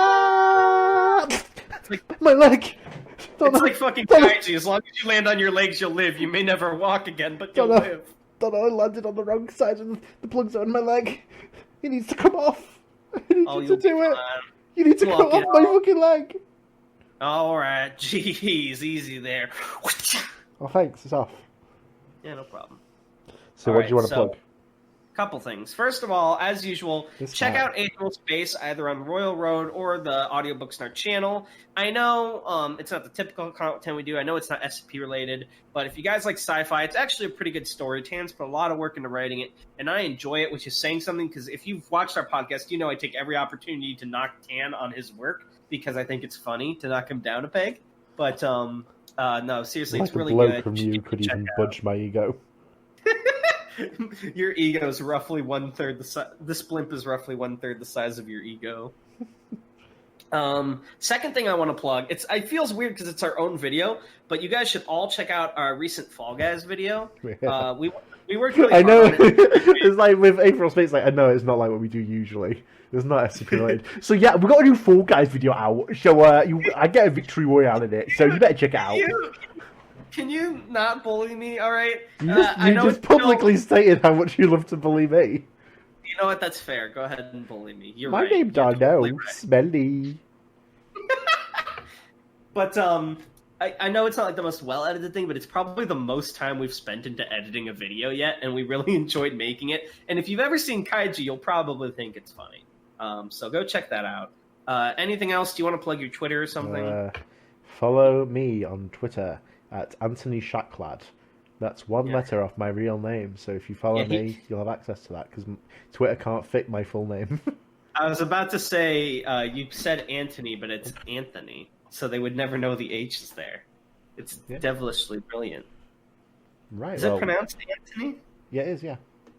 Speaker 1: My leg!
Speaker 2: It's like fucking Kaiji. As long as you land on your legs, you'll live. You may never walk again, but you'll live.
Speaker 1: Don't know, I landed on the wrong side of the plug's on my leg. It needs to come off. I need you to do it. You need to cut off my fucking leg.
Speaker 2: Alright, jeez, easy there.
Speaker 1: Oh, thanks, it's off.
Speaker 2: Yeah, no problem.
Speaker 1: So what do you want to plug?
Speaker 2: Couple things. First of all, as usual, check out Annual Space either on Royal Road or the audiobooks in our channel. I know it's not the typical content we do. I know it's not SCP related, but if you guys like sci-fi, it's actually a pretty good story. Tan's put a lot of work into writing it, and I enjoy it, which is saying something, because if you've watched our podcast, you know I take every opportunity to knock Tan on his work, because I think it's funny to knock him down a peg. But no, seriously, it's really good.
Speaker 1: Like a bloke from you could even budge my ego.
Speaker 2: Your ego is roughly 1/3 the size. This blimp is roughly 1/3 the size of your ego. Second thing I want to plug. It feels weird because it's our own video, but you guys should all check out our recent Fall Guys video.
Speaker 1: Yeah.
Speaker 2: We worked really
Speaker 1: I know.
Speaker 2: hard on it.
Speaker 1: It's like with April Space. Like I know it's not like what we do usually. It's not SCP related. So yeah, we got a new Fall Guys video out. So I get a victory royale in it. So you better check it out.
Speaker 2: Can you not bully me? All right.
Speaker 1: You just publicly stated how much you love to bully me.
Speaker 2: You know what? That's fair. Go ahead and bully me. You're
Speaker 1: My
Speaker 2: right.
Speaker 1: name's Darnell. Smelly.
Speaker 2: But I know it's not like the most well-edited thing, but it's probably the most time we've spent into editing a video yet, and we really enjoyed making it. And if you've ever seen Kaiji, you'll probably think it's funny. So go check that out. Anything else? Do you want to plug your Twitter or something?
Speaker 1: Follow me on Twitter at Anthony Shacklad. That's one letter off my real name, so if you follow me, you'll have access to that, because Twitter can't fit my full name.
Speaker 2: I was about to say, you said Anthony, but it's Anthony, so they would never know the H is there. It's devilishly brilliant.
Speaker 1: Right.
Speaker 2: Is it pronounced Anthony?
Speaker 1: Yeah, it is. Yeah.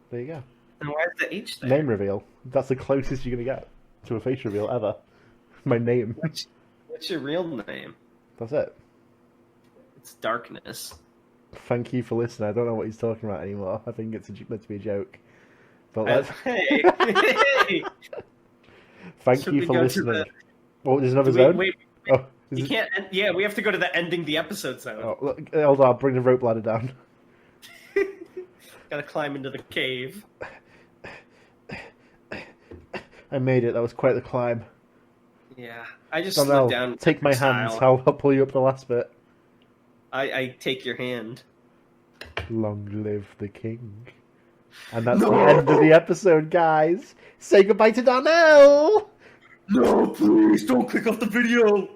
Speaker 1: There you go.
Speaker 2: Then why is the H there?
Speaker 1: Name reveal. That's the closest you're gonna get to a face reveal ever. My name.
Speaker 2: What's your real name?
Speaker 1: That's it.
Speaker 2: It's Darkness.
Speaker 1: Thank you for listening. I don't know what he's talking about anymore. I think it's meant to be a joke. But let's...
Speaker 2: Hey!
Speaker 1: Thank you for listening. Oh, there's another zone?
Speaker 2: Wait.
Speaker 1: Oh,
Speaker 2: You can't... Yeah, we have to go to the ending the episode zone.
Speaker 1: Oh, look, hold on, I'll bring the rope ladder down.
Speaker 2: Gotta climb into the cave.
Speaker 1: I made it. That was quite the climb.
Speaker 2: Yeah. I just
Speaker 1: Darnell,
Speaker 2: slid down.
Speaker 1: take my hands.
Speaker 2: style.
Speaker 1: I'll pull you up the last bit.
Speaker 2: I take your hand.
Speaker 1: Long live the king. And that's the end of the episode, guys. Say goodbye to Darnell!
Speaker 4: No, please don't click off the video.